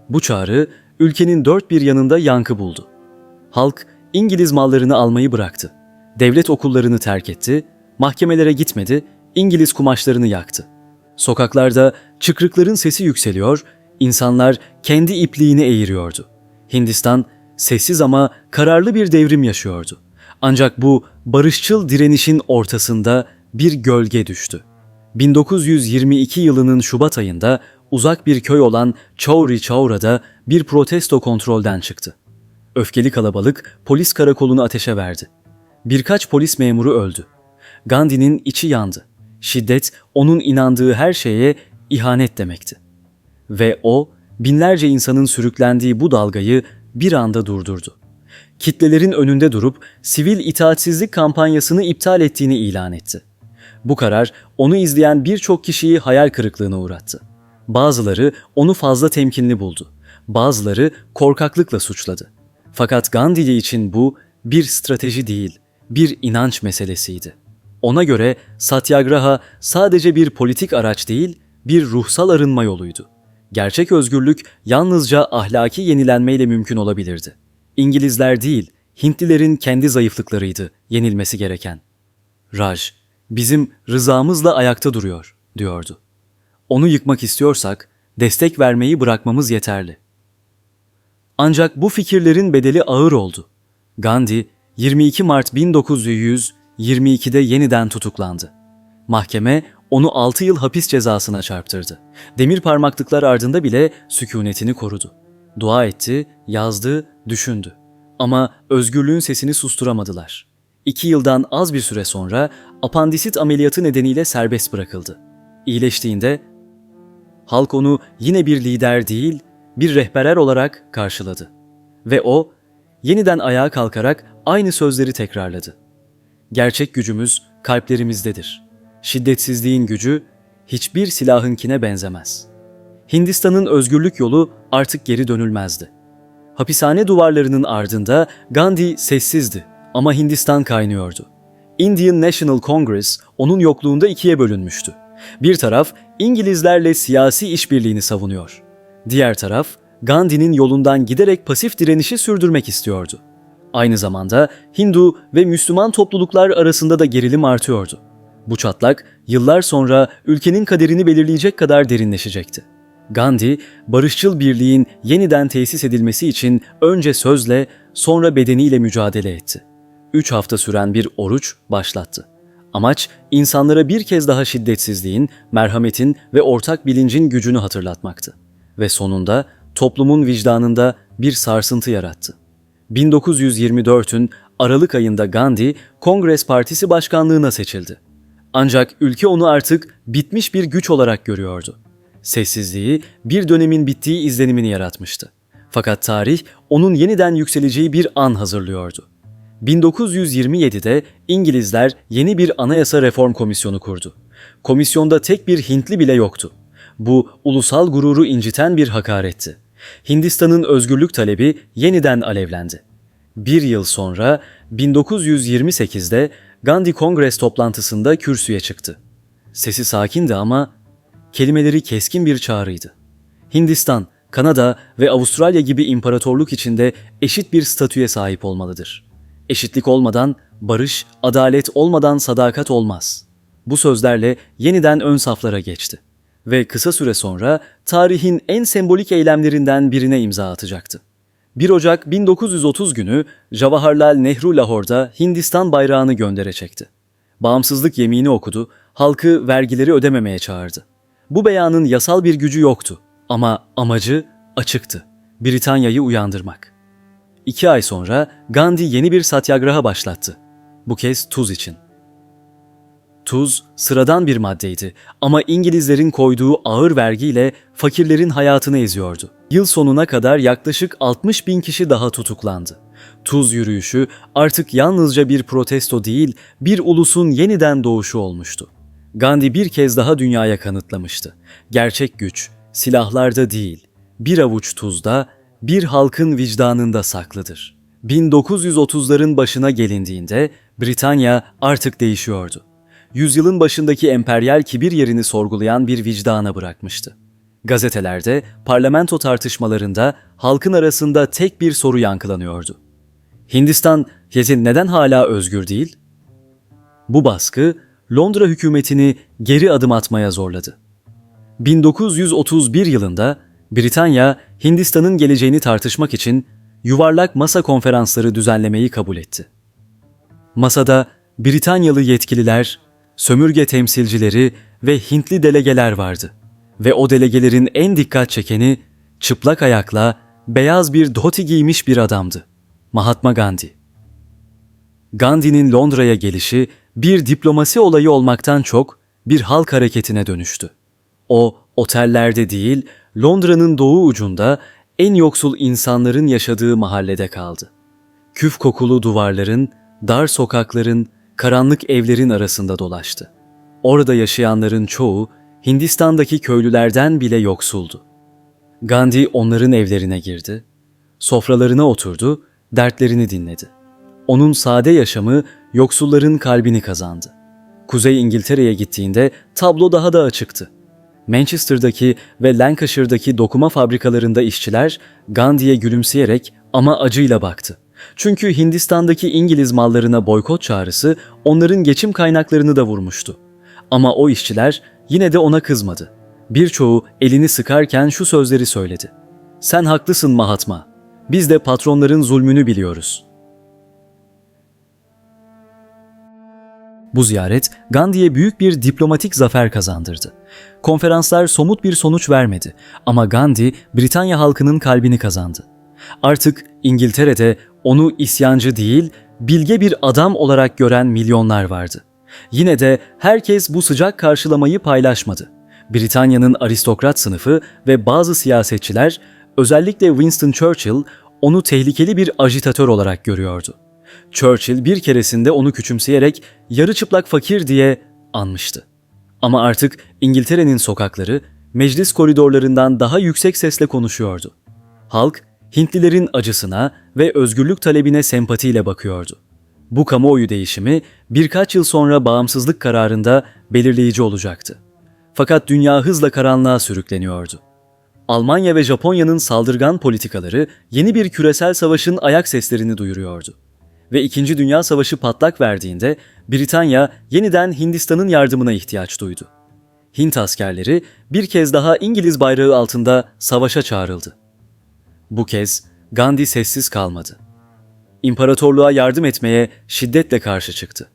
Bu çağrı ülkenin dört bir yanında yankı buldu. Halk İngiliz mallarını almayı bıraktı. Devlet okullarını terk etti, mahkemelere gitmedi, İngiliz kumaşlarını yaktı. Sokaklarda çıkrıkların sesi yükseliyor, insanlar kendi ipliğini eğiriyordu. Hindistan sessiz ama kararlı bir devrim yaşıyordu. Ancak bu barışçıl direnişin ortasında bir gölge düştü. 1922 yılının Şubat ayında uzak bir köy olan Chauri Chaura'da bir protesto kontrolden çıktı. Öfkeli kalabalık polis karakolunu ateşe verdi. Birkaç polis memuru öldü. Gandhi'nin içi yandı. Şiddet onun inandığı her şeye ihanet demekti. Ve o binlerce insanın sürüklendiği bu dalgayı bir anda durdurdu. Kitlelerin önünde durup sivil itaatsizlik kampanyasını iptal ettiğini ilan etti. Bu karar onu izleyen birçok kişiyi hayal kırıklığına uğrattı. Bazıları onu fazla temkinli buldu. Bazıları korkaklıkla suçladı. Fakat Gandhi için bu bir strateji değil, bir inanç meselesiydi. Ona göre Satyagraha sadece bir politik araç değil, bir ruhsal arınma yoluydu. Gerçek özgürlük yalnızca ahlaki yenilenmeyle mümkün olabilirdi. İngilizler değil, Hintlilerin kendi zayıflıklarıydı yenilmesi gereken. Raj, bizim rızamızla ayakta duruyor, diyordu. Onu yıkmak istiyorsak, destek vermeyi bırakmamız yeterli. Ancak bu fikirlerin bedeli ağır oldu. Gandhi, 22 Mart 1922'de yeniden tutuklandı. Mahkeme onu 6 yıl hapis cezasına çarptırdı. Demir parmaklıklar ardında bile sükunetini korudu. Dua etti, yazdı, düşündü. Ama özgürlüğün sesini susturamadılar. 2 yıldan az bir süre sonra apandisit ameliyatı nedeniyle serbest bırakıldı. İyileştiğinde halk onu yine bir lider değil, bir rehber olarak karşıladı. Ve o yeniden ayağa kalkarak aynı sözleri tekrarladı. Gerçek gücümüz kalplerimizdedir. Şiddetsizliğin gücü hiçbir silahınkine benzemez. Hindistan'ın özgürlük yolu artık geri dönülmezdi. Hapishane duvarlarının ardında Gandhi sessizdi ama Hindistan kaynıyordu. Indian National Congress onun yokluğunda ikiye bölünmüştü. Bir taraf İngilizlerle siyasi işbirliğini savunuyor. Diğer taraf Gandhi'nin yolundan giderek pasif direnişi sürdürmek istiyordu. Aynı zamanda Hindu ve Müslüman topluluklar arasında da gerilim artıyordu. Bu çatlak yıllar sonra ülkenin kaderini belirleyecek kadar derinleşecekti. Gandhi, barışçıl birliğin yeniden tesis edilmesi için önce sözle, sonra bedeniyle mücadele etti. 3 hafta süren bir oruç başlattı. Amaç, insanlara bir kez daha şiddetsizliğin, merhametin ve ortak bilincin gücünü hatırlatmaktı. Ve sonunda toplumun vicdanında bir sarsıntı yarattı. 1924'ün Aralık ayında Gandhi, Kongres Partisi başkanlığına seçildi. Ancak ülke onu artık bitmiş bir güç olarak görüyordu. Sessizliği bir dönemin bittiği izlenimini yaratmıştı. Fakat tarih onun yeniden yükseleceği bir an hazırlıyordu. 1927'de İngilizler yeni bir anayasa reform komisyonu kurdu. Komisyonda tek bir Hintli bile yoktu. Bu ulusal gururu inciten bir hakaretti. Hindistan'ın özgürlük talebi yeniden alevlendi. Bir yıl sonra 1928'de Gandhi Kongres toplantısında kürsüye çıktı. Sesi sakindi ama kelimeleri keskin bir çağrıydı. Hindistan, Kanada ve Avustralya gibi imparatorluk içinde eşit bir statüye sahip olmalıdır. Eşitlik olmadan barış, adalet olmadan sadakat olmaz. Bu sözlerle yeniden ön saflara geçti ve kısa süre sonra tarihin en sembolik eylemlerinden birine imza atacaktı. 1 Ocak 1930 günü Jawaharlal Nehru Lahor'da Hindistan bayrağını göndere çekti. Bağımsızlık yemini okudu, halkı vergileri ödememeye çağırdı. Bu beyanın yasal bir gücü yoktu ama amacı açıktı: Britanya'yı uyandırmak. 2 ay sonra Gandhi yeni bir satyagraha başlattı. Bu kez tuz için. Tuz sıradan bir maddeydi ama İngilizlerin koyduğu ağır vergiyle fakirlerin hayatını eziyordu. Yıl sonuna kadar yaklaşık 60 bin kişi daha tutuklandı. Tuz yürüyüşü artık yalnızca bir protesto değil, bir ulusun yeniden doğuşu olmuştu. Gandhi bir kez daha dünyaya kanıtlamıştı. Gerçek güç silahlarda değil, bir avuç tuzda, bir halkın vicdanında saklıdır. 1930'ların başına gelindiğinde Britanya artık değişiyordu. Yüzyılın başındaki emperyal kibir yerini sorgulayan bir vicdana bırakmıştı. Gazetelerde, parlamento tartışmalarında halkın arasında tek bir soru yankılanıyordu. Hindistan neden hala özgür değil? Bu baskı Londra hükümetini geri adım atmaya zorladı. 1931 yılında Britanya, Hindistan'ın geleceğini tartışmak için yuvarlak masa konferansları düzenlemeyi kabul etti. Masada Britanyalı yetkililer, sömürge temsilcileri ve Hintli delegeler vardı. Ve o delegelerin en dikkat çekeni çıplak ayakla beyaz bir dhoti giymiş bir adamdı. Mahatma Gandhi. Gandhi'nin Londra'ya gelişi bir diplomasi olayı olmaktan çok bir halk hareketine dönüştü. O, otellerde değil, Londra'nın doğu ucunda en yoksul insanların yaşadığı mahallede kaldı. Küf kokulu duvarların, dar sokakların, karanlık evlerin arasında dolaştı. Orada yaşayanların çoğu Hindistan'daki köylülerden bile yoksuldu. Gandhi onların evlerine girdi, sofralarına oturdu, dertlerini dinledi. Onun sade yaşamı yoksulların kalbini kazandı. Kuzey İngiltere'ye gittiğinde tablo daha da açıktı. Manchester'daki ve Lancashire'daki dokuma fabrikalarında işçiler Gandhi'ye gülümseyerek ama acıyla baktı. Çünkü Hindistan'daki İngiliz mallarına boykot çağrısı onların geçim kaynaklarını da vurmuştu. Ama o işçiler yine de ona kızmadı. Birçoğu elini sıkarken şu sözleri söyledi. "Sen haklısın Mahatma. Biz de patronların zulmünü biliyoruz." Bu ziyaret Gandhi'ye büyük bir diplomatik zafer kazandırdı. Konferanslar somut bir sonuç vermedi ama Gandhi Britanya halkının kalbini kazandı. Artık İngiltere'de onu isyancı değil, bilge bir adam olarak gören milyonlar vardı. Yine de herkes bu sıcak karşılamayı paylaşmadı. Britanya'nın aristokrat sınıfı ve bazı siyasetçiler, özellikle Winston Churchill, onu tehlikeli bir ajitatör olarak görüyordu. Churchill bir keresinde onu küçümseyerek yarı çıplak fakir diye anmıştı. Ama artık İngiltere'nin sokakları meclis koridorlarından daha yüksek sesle konuşuyordu. Halk Hintlilerin acısına ve özgürlük talebine sempatiyle bakıyordu. Bu kamuoyu değişimi birkaç yıl sonra bağımsızlık kararında belirleyici olacaktı. Fakat dünya hızla karanlığa sürükleniyordu. Almanya ve Japonya'nın saldırgan politikaları yeni bir küresel savaşın ayak seslerini duyuruyordu. Ve İkinci Dünya Savaşı patlak verdiğinde Britanya yeniden Hindistan'ın yardımına ihtiyaç duydu. Hint askerleri bir kez daha İngiliz bayrağı altında savaşa çağrıldı. Bu kez Gandhi sessiz kalmadı. İmparatorluğa yardım etmeye şiddetle karşı çıktı.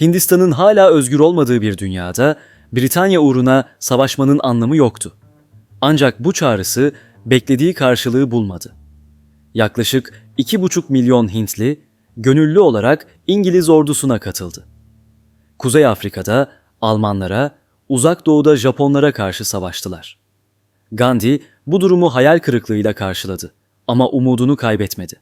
Hindistan'ın hala özgür olmadığı bir dünyada Britanya uğruna savaşmanın anlamı yoktu. Ancak bu çağrısı beklediği karşılığı bulmadı. Yaklaşık 2,5 milyon Hintli gönüllü olarak İngiliz ordusuna katıldı. Kuzey Afrika'da Almanlara, Uzak Doğu'da Japonlara karşı savaştılar. Gandhi bu durumu hayal kırıklığıyla karşıladı ama umudunu kaybetmedi.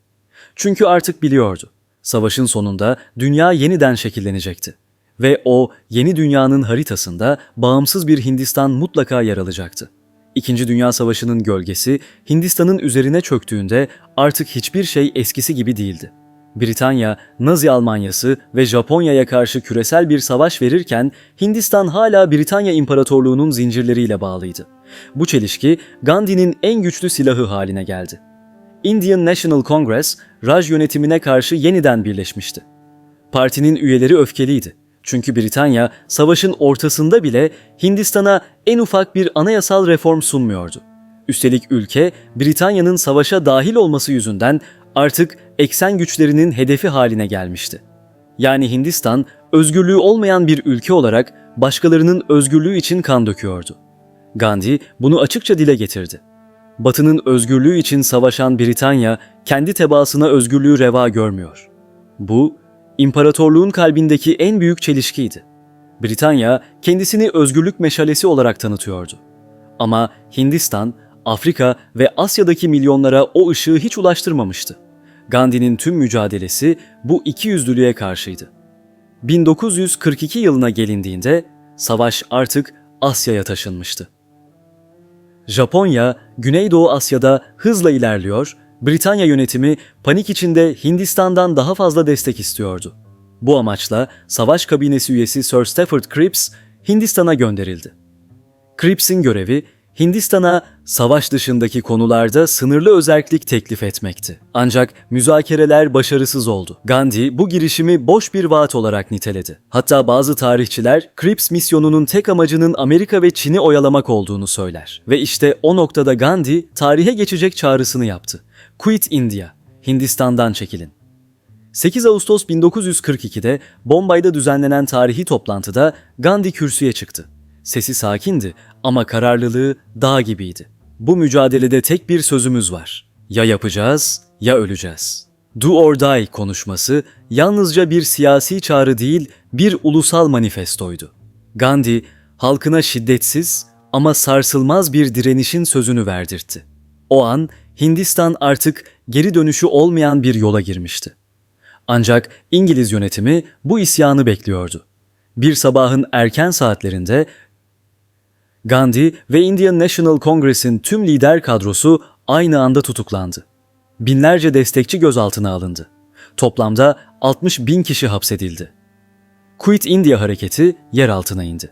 Çünkü artık biliyordu, savaşın sonunda dünya yeniden şekillenecekti. Ve o yeni dünyanın haritasında bağımsız bir Hindistan mutlaka yer alacaktı. İkinci Dünya Savaşı'nın gölgesi Hindistan'ın üzerine çöktüğünde artık hiçbir şey eskisi gibi değildi. Britanya, Nazi Almanyası ve Japonya'ya karşı küresel bir savaş verirken Hindistan hala Britanya İmparatorluğu'nun zincirleriyle bağlıydı. Bu çelişki Gandhi'nin en güçlü silahı haline geldi. Indian National Congress, Raj yönetimine karşı yeniden birleşmişti. Partinin üyeleri öfkeliydi. Çünkü Britanya, savaşın ortasında bile Hindistan'a en ufak bir anayasal reform sunmuyordu. Üstelik ülke, Britanya'nın savaşa dahil olması yüzünden artık eksen güçlerinin hedefi haline gelmişti. Yani Hindistan, özgürlüğü olmayan bir ülke olarak başkalarının özgürlüğü için kan döküyordu. Gandhi bunu açıkça dile getirdi. Batı'nın özgürlüğü için savaşan Britanya, kendi tebaasına özgürlüğü reva görmüyor. Bu, imparatorluğun kalbindeki en büyük çelişkiydi. Britanya kendisini özgürlük meşalesi olarak tanıtıyordu. Ama Hindistan, Afrika ve Asya'daki milyonlara o ışığı hiç ulaştırmamıştı. Gandhi'nin tüm mücadelesi bu ikiyüzlülüğe karşıydı. 1942 yılına gelindiğinde savaş artık Asya'ya taşınmıştı. Japonya, Güneydoğu Asya'da hızla ilerliyor, Britanya yönetimi panik içinde Hindistan'dan daha fazla destek istiyordu. Bu amaçla savaş kabinesi üyesi Sir Stafford Cripps Hindistan'a gönderildi. Cripps'in görevi Hindistan'a savaş dışındaki konularda sınırlı özerklik teklif etmekti. Ancak müzakereler başarısız oldu. Gandhi bu girişimi boş bir vaat olarak niteledi. Hatta bazı tarihçiler Cripps misyonunun tek amacının Amerika ve Çin'i oyalamak olduğunu söyler. Ve işte o noktada Gandhi tarihe geçecek çağrısını yaptı. Quit India, Hindistan'dan çekilin. 8 Ağustos 1942'de Bombay'da düzenlenen tarihi toplantıda Gandhi kürsüye çıktı. Sesi sakindi ama kararlılığı dağ gibiydi. Bu mücadelede tek bir sözümüz var. Ya yapacağız ya öleceğiz. Do or die konuşması yalnızca bir siyasi çağrı değil, bir ulusal manifestoydu. Gandhi halkına şiddetsiz ama sarsılmaz bir direnişin sözünü verdirtti. O an Hindistan artık geri dönüşü olmayan bir yola girmişti. Ancak İngiliz yönetimi bu isyanı bekliyordu. Bir sabahın erken saatlerinde Gandhi ve Indian National Congress'in tüm lider kadrosu aynı anda tutuklandı. Binlerce destekçi gözaltına alındı. Toplamda 60.000 kişi hapsedildi. Quit India hareketi yer altına indi.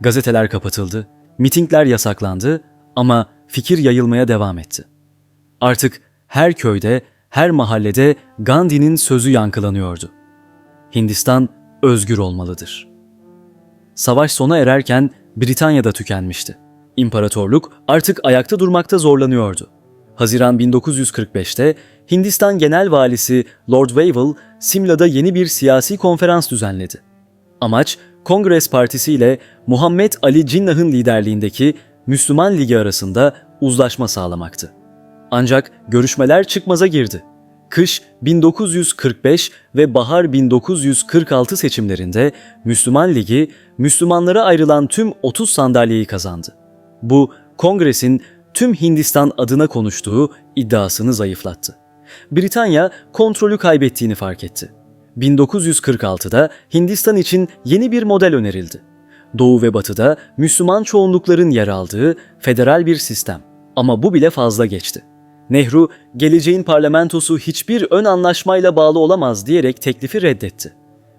Gazeteler kapatıldı, mitingler yasaklandı ama fikir yayılmaya devam etti. Artık her köyde, her mahallede Gandhi'nin sözü yankılanıyordu. Hindistan özgür olmalıdır. Savaş sona ererken Britanya'da tükenmişti. İmparatorluk artık ayakta durmakta zorlanıyordu. Haziran 1945'te Hindistan Genel Valisi Lord Wavell, Simla'da yeni bir siyasi konferans düzenledi. Amaç, Kongres Partisi ile Muhammed Ali Cinnah'ın liderliğindeki Müslüman Ligi arasında uzlaşma sağlamaktı. Ancak görüşmeler çıkmaza girdi. Kış 1945 ve bahar 1946 seçimlerinde Müslüman Ligi, Müslümanlara ayrılan tüm 30 sandalyeyi kazandı. Bu, Kongres'in tüm Hindistan adına konuştuğu iddiasını zayıflattı. Britanya kontrolü kaybettiğini fark etti. 1946'da Hindistan için yeni bir model önerildi. Doğu ve Batı'da Müslüman çoğunlukların yer aldığı federal bir sistem. Ama bu bile fazla geçti. Nehru, geleceğin parlamentosu hiçbir ön anlaşmayla bağlı olamaz diyerek teklifi reddetti.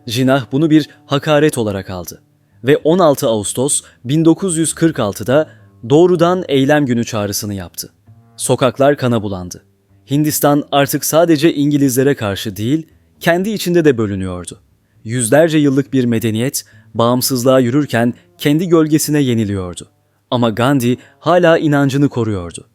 Jinnah bunu bir hakaret olarak aldı ve 16 Ağustos 1946'da doğrudan eylem günü çağrısını yaptı. Sokaklar kana bulandı. Hindistan artık sadece İngilizlere karşı değil, kendi içinde de bölünüyordu. Yüzlerce yıllık bir medeniyet, bağımsızlığa yürürken kendi gölgesine yeniliyordu. Ama Gandhi hala inancını koruyordu.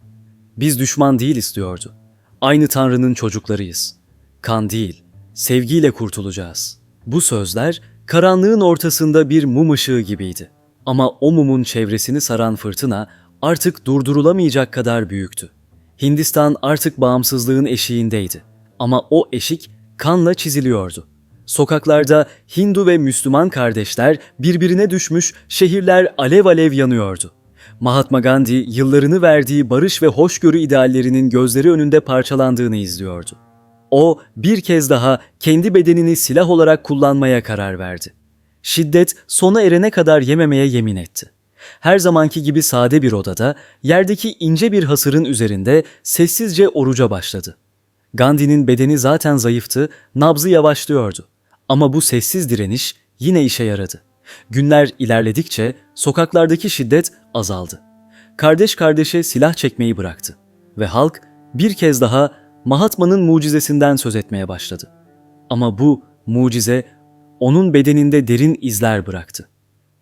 Biz düşman değiliz diyordu. Aynı Tanrı'nın çocuklarıyız. Kan değil, sevgiyle kurtulacağız. Bu sözler karanlığın ortasında bir mum ışığı gibiydi. Ama o mumun çevresini saran fırtına artık durdurulamayacak kadar büyüktü. Hindistan artık bağımsızlığın eşiğindeydi. Ama o eşik kanla çiziliyordu. Sokaklarda Hindu ve Müslüman kardeşler birbirine düşmüş, şehirler alev alev yanıyordu. Mahatma Gandhi yıllarını verdiği barış ve hoşgörü ideallerinin gözleri önünde parçalandığını izliyordu. O bir kez daha kendi bedenini silah olarak kullanmaya karar verdi. Şiddet sona erene kadar yememeye yemin etti. Her zamanki gibi sade bir odada, yerdeki ince bir hasırın üzerinde sessizce oruca başladı. Gandhi'nin bedeni zaten zayıftı, nabzı yavaşlıyordu. Ama bu sessiz direniş yine işe yaradı. Günler ilerledikçe sokaklardaki şiddet azaldı. Kardeş kardeşe silah çekmeyi bıraktı ve halk bir kez daha Mahatma'nın mucizesinden söz etmeye başladı. Ama bu mucize onun bedeninde derin izler bıraktı.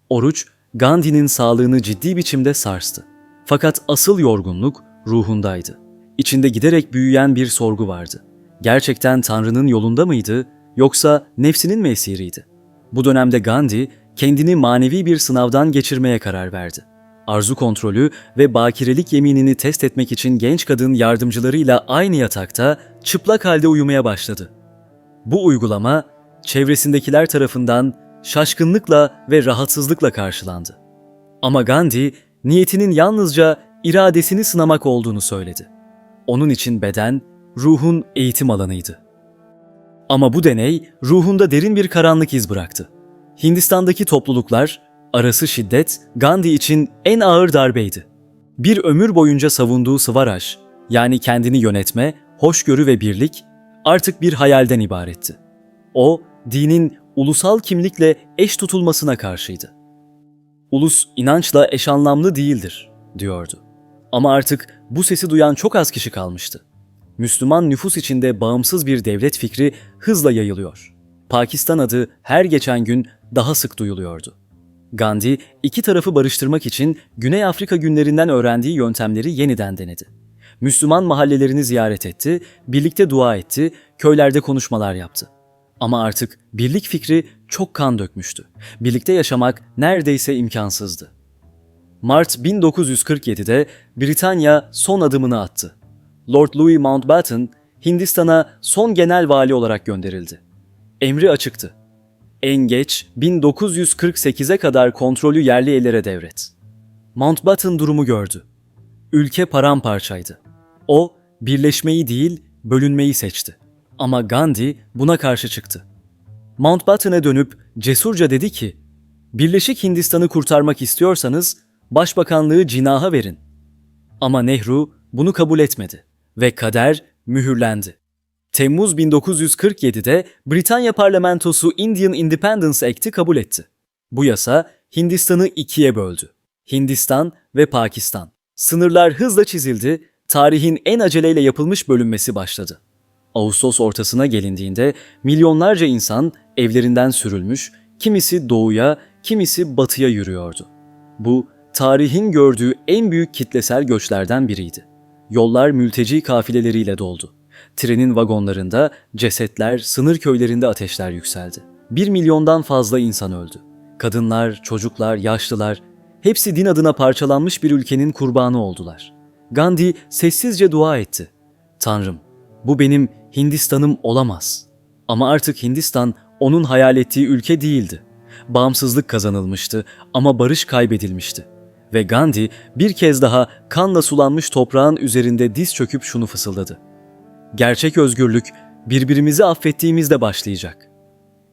Oruç, Gandhi'nin sağlığını ciddi biçimde sarstı. Fakat asıl yorgunluk ruhundaydı. İçinde giderek büyüyen bir sorgu vardı. Gerçekten Tanrı'nın yolunda mıydı yoksa nefsinin mi esiriydi? Bu dönemde Gandhi kendini manevi bir sınavdan geçirmeye karar verdi. Arzu kontrolü ve bakirelik yeminini test etmek için genç kadın yardımcılarıyla aynı yatakta çıplak halde uyumaya başladı. Bu uygulama çevresindekiler tarafından şaşkınlıkla ve rahatsızlıkla karşılandı. Ama Gandhi, niyetinin yalnızca iradesini sınamak olduğunu söyledi. Onun için beden, ruhun eğitim alanıydı. Ama bu deney ruhunda derin bir karanlık iz bıraktı. Hindistan'daki topluluklar arası şiddet Gandhi için en ağır darbeydi. Bir ömür boyunca savunduğu Swaraj, yani kendini yönetme, hoşgörü ve birlik artık bir hayalden ibaretti. O, dinin ulusal kimlikle eş tutulmasına karşıydı. Ulus inançla eş anlamlı değildir, diyordu. Ama artık bu sesi duyan çok az kişi kalmıştı. Müslüman nüfus içinde bağımsız bir devlet fikri hızla yayılıyor. Pakistan adı her geçen gün daha sık duyuluyordu. Gandhi, iki tarafı barıştırmak için Güney Afrika günlerinden öğrendiği yöntemleri yeniden denedi. Müslüman mahallelerini ziyaret etti, birlikte dua etti, köylerde konuşmalar yaptı. Ama artık birlik fikri çok kan dökmüştü. Birlikte yaşamak neredeyse imkansızdı. Mart 1947'de Britanya son adımını attı. Lord Louis Mountbatten, Hindistan'a son genel vali olarak gönderildi. Emri açıktı. En geç 1948'e kadar kontrolü yerli ellere devret. Mountbatten durumu gördü. Ülke paramparçaydı. O, birleşmeyi değil, bölünmeyi seçti. Ama Gandhi buna karşı çıktı. Mountbatten'e dönüp cesurca dedi ki, "Birleşik Hindistan'ı kurtarmak istiyorsanız başbakanlığı Cinnah'a verin." Ama Nehru bunu kabul etmedi ve kader mühürlendi. Temmuz 1947'de Britanya parlamentosu Indian Independence Act'i kabul etti. Bu yasa Hindistan'ı ikiye böldü. Hindistan ve Pakistan. Sınırlar hızla çizildi, tarihin en aceleyle yapılmış bölünmesi başladı. Ağustos ortasına gelindiğinde milyonlarca insan evlerinden sürülmüş, kimisi doğuya, kimisi batıya yürüyordu. Bu, tarihin gördüğü en büyük kitlesel göçlerden biriydi. Yollar mülteci kafileleriyle doldu. Trenin vagonlarında cesetler, sınır köylerinde ateşler yükseldi. 1 milyondan fazla insan öldü. Kadınlar, çocuklar, yaşlılar, hepsi din adına parçalanmış bir ülkenin kurbanı oldular. Gandhi sessizce dua etti. "Tanrım, bu benim Hindistan'ım olamaz." Ama artık Hindistan onun hayal ettiği ülke değildi. Bağımsızlık kazanılmıştı ama barış kaybedilmişti. Ve Gandhi bir kez daha kanla sulanmış toprağın üzerinde diz çöküp şunu fısıldadı: "Gerçek özgürlük birbirimizi affettiğimizde başlayacak."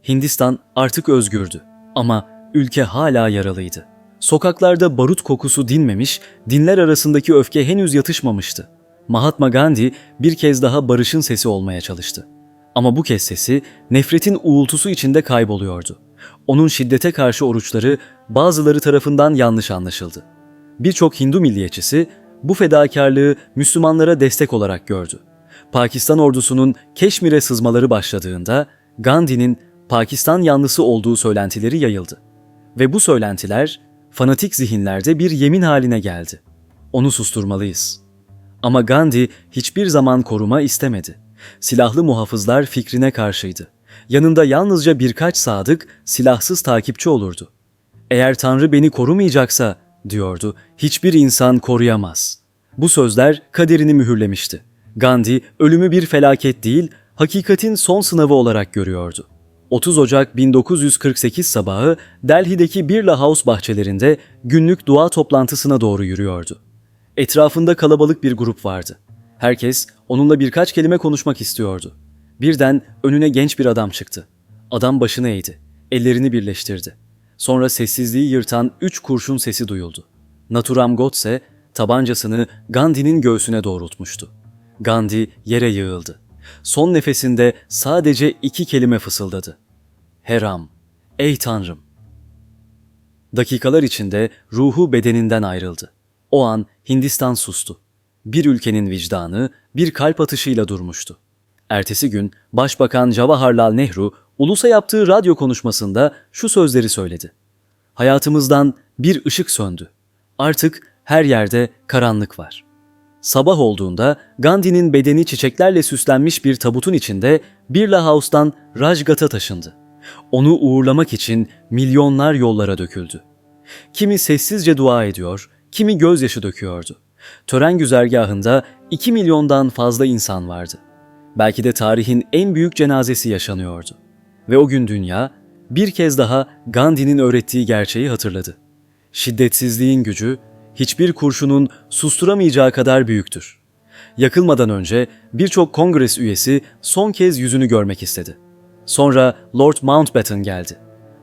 Hindistan artık özgürdü ama ülke hala yaralıydı. Sokaklarda barut kokusu dinmemiş, dinler arasındaki öfke henüz yatışmamıştı. Mahatma Gandhi bir kez daha barışın sesi olmaya çalıştı. Ama bu kez sesi nefretin uğultusu içinde kayboluyordu. Onun şiddete karşı oruçları bazıları tarafından yanlış anlaşıldı. Birçok Hindu milliyetçisi bu fedakarlığı Müslümanlara destek olarak gördü. Pakistan ordusunun Keşmir'e sızmaları başladığında Gandhi'nin Pakistan yanlısı olduğu söylentileri yayıldı. Ve bu söylentiler fanatik zihinlerde bir yemin haline geldi. Onu susturmalıyız. Ama Gandhi hiçbir zaman koruma istemedi. Silahlı muhafızlar fikrine karşıydı. Yanında yalnızca birkaç sadık, silahsız takipçi olurdu. "Eğer Tanrı beni korumayacaksa," diyordu, "hiçbir insan koruyamaz." Bu sözler kaderini mühürlemişti. Gandhi ölümü bir felaket değil, hakikatin son sınavı olarak görüyordu. 30 Ocak 1948 sabahı Delhi'deki Birla House bahçelerinde günlük dua toplantısına doğru yürüyordu. Etrafında kalabalık bir grup vardı. Herkes onunla birkaç kelime konuşmak istiyordu. Birden önüne genç bir adam çıktı. Adam başını eğdi, ellerini birleştirdi. Sonra sessizliği yırtan 3 kurşun sesi duyuldu. Nathuram Godse tabancasını Gandhi'nin göğsüne doğrultmuştu. Gandhi yere yığıldı. Son nefesinde sadece 2 kelime fısıldadı: "Heram, ey Tanrım." Dakikalar içinde ruhu bedeninden ayrıldı. O an Hindistan sustu. Bir ülkenin vicdanı bir kalp atışıyla durmuştu. Ertesi gün Başbakan Jawaharlal Nehru ulusa yaptığı radyo konuşmasında şu sözleri söyledi: "Hayatımızdan bir ışık söndü. Artık her yerde karanlık var." Sabah olduğunda Gandhi'nin bedeni çiçeklerle süslenmiş bir tabutun içinde Birla House'dan Rajghat'a taşındı. Onu uğurlamak için milyonlar yollara döküldü. Kimi sessizce dua ediyor, kimi gözyaşı döküyordu. Tören güzergahında 2 milyondan fazla insan vardı. Belki de tarihin en büyük cenazesi yaşanıyordu. Ve o gün dünya bir kez daha Gandhi'nin öğrettiği gerçeği hatırladı. Şiddetsizliğin gücü, hiçbir kurşunun susturamayacağı kadar büyüktür. Yakılmadan önce birçok kongres üyesi son kez yüzünü görmek istedi. Sonra Lord Mountbatten geldi.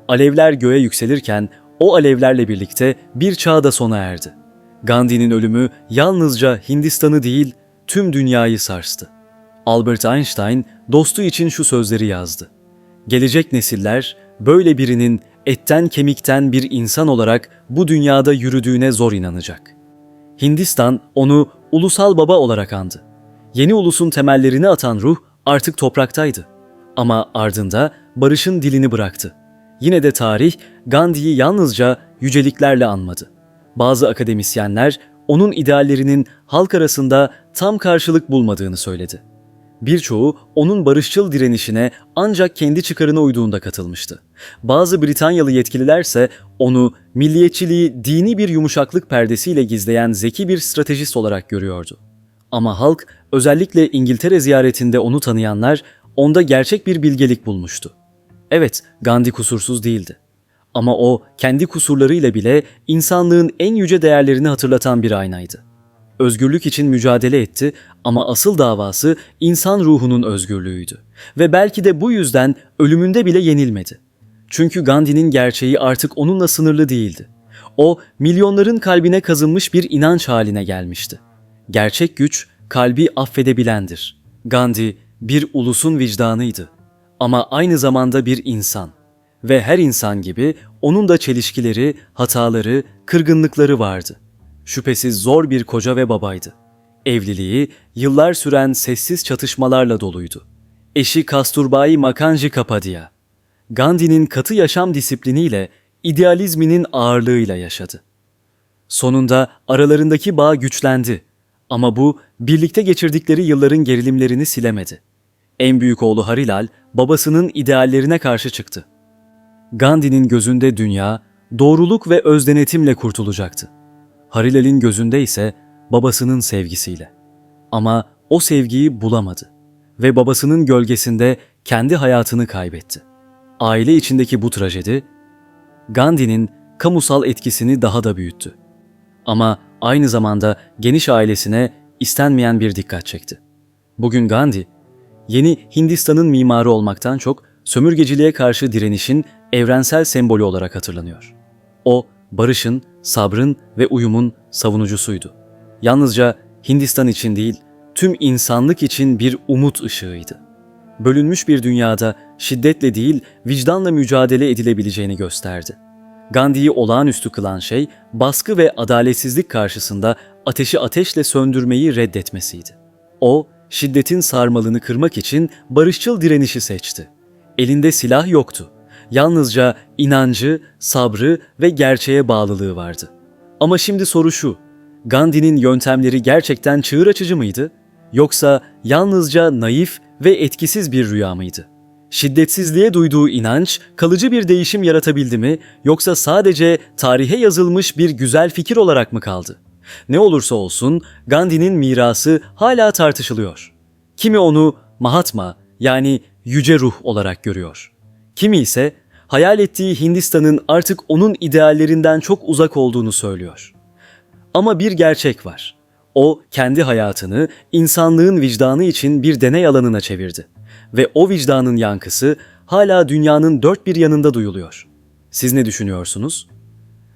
Alevler göğe yükselirken o alevlerle birlikte bir çağ da sona erdi. Gandhi'nin ölümü yalnızca Hindistan'ı değil, tüm dünyayı sarstı. Albert Einstein dostu için şu sözleri yazdı. Gelecek nesiller böyle birinin etten kemikten bir insan olarak bu dünyada yürüdüğüne zor inanacak. Hindistan onu ulusal baba olarak andı. Yeni ulusun temellerini atan ruh artık topraktaydı. Ama ardında barışın dilini bıraktı. Yine de tarih Gandhi'yi yalnızca yüceliklerle anmadı. Bazı akademisyenler onun ideallerinin halk arasında tam karşılık bulmadığını söyledi. Birçoğu onun barışçıl direnişine ancak kendi çıkarına uyduğunda katılmıştı. Bazı Britanyalı yetkililerse onu milliyetçiliği dini bir yumuşaklık perdesiyle gizleyen zeki bir stratejist olarak görüyordu. Ama halk, özellikle İngiltere ziyaretinde onu tanıyanlar, onda gerçek bir bilgelik bulmuştu. Evet, Gandhi kusursuz değildi. Ama o, kendi kusurlarıyla bile insanlığın en yüce değerlerini hatırlatan bir aynaydı. Özgürlük için mücadele etti ama asıl davası insan ruhunun özgürlüğüydü. Ve belki de bu yüzden ölümünde bile yenilmedi. Çünkü Gandhi'nin gerçeği artık onunla sınırlı değildi. O, milyonların kalbine kazınmış bir inanç haline gelmişti. Gerçek güç, kalbi affedebilendir. Gandhi, bir ulusun vicdanıydı. Ama aynı zamanda bir insan. Ve her insan gibi onun da çelişkileri, hataları, kırgınlıkları vardı. Şüphesiz zor bir koca ve babaydı. Evliliği yıllar süren sessiz çatışmalarla doluydu. Eşi Kasturbai Makanji Kapadia, Gandhi'nin katı yaşam disipliniyle, idealizminin ağırlığıyla yaşadı. Sonunda aralarındaki bağ güçlendi ama bu birlikte geçirdikleri yılların gerilimlerini silemedi. En büyük oğlu Harilal babasının ideallerine karşı çıktı. Gandhi'nin gözünde dünya, doğruluk ve özdenetimle kurtulacaktı. Harilal'in gözünde ise babasının sevgisiyle. Ama o sevgiyi bulamadı ve babasının gölgesinde kendi hayatını kaybetti. Aile içindeki bu trajedi, Gandhi'nin kamusal etkisini daha da büyüttü. Ama aynı zamanda geniş ailesine istenmeyen bir dikkat çekti. Bugün Gandhi, yeni Hindistan'ın mimarı olmaktan çok sömürgeciliğe karşı direnişin evrensel sembolü olarak hatırlanıyor. O, barışın, sabrın ve uyumun savunucusuydu. Yalnızca Hindistan için değil, tüm insanlık için bir umut ışığıydı. Bölünmüş bir dünyada şiddetle değil, vicdanla mücadele edilebileceğini gösterdi. Gandhi'yi olağanüstü kılan şey, baskı ve adaletsizlik karşısında ateşi ateşle söndürmeyi reddetmesiydi. O, şiddetin sarmalını kırmak için barışçıl direnişi seçti. Elinde silah yoktu. Yalnızca inancı, sabrı ve gerçeğe bağlılığı vardı. Ama şimdi soru şu, Gandhi'nin yöntemleri gerçekten çığır açıcı mıydı? Yoksa yalnızca naif ve etkisiz bir rüya mıydı? Şiddetsizliğe duyduğu inanç kalıcı bir değişim yaratabildi mi, yoksa sadece tarihe yazılmış bir güzel fikir olarak mı kaldı? Ne olursa olsun Gandhi'nin mirası hala tartışılıyor. Kimi onu Mahatma, yani yüce ruh olarak görüyor. Kimi ise hayal ettiği Hindistan'ın artık onun ideallerinden çok uzak olduğunu söylüyor. Ama bir gerçek var. O kendi hayatını insanlığın vicdanı için bir deney alanına çevirdi. Ve o vicdanın yankısı hala dünyanın dört bir yanında duyuluyor. Siz ne düşünüyorsunuz?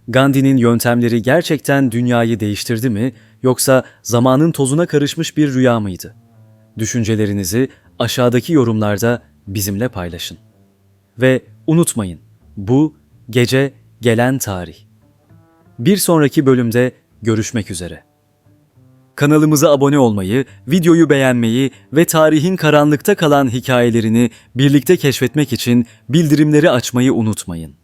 Gandhi'nin yöntemleri gerçekten dünyayı değiştirdi mi, yoksa zamanın tozuna karışmış bir rüya mıydı? Düşüncelerinizi aşağıdaki yorumlarda bizimle paylaşın. Ve unutmayın, bu gece gelen tarih. Bir sonraki bölümde görüşmek üzere. Kanalımıza abone olmayı, videoyu beğenmeyi ve tarihin karanlıkta kalan hikayelerini birlikte keşfetmek için bildirimleri açmayı unutmayın.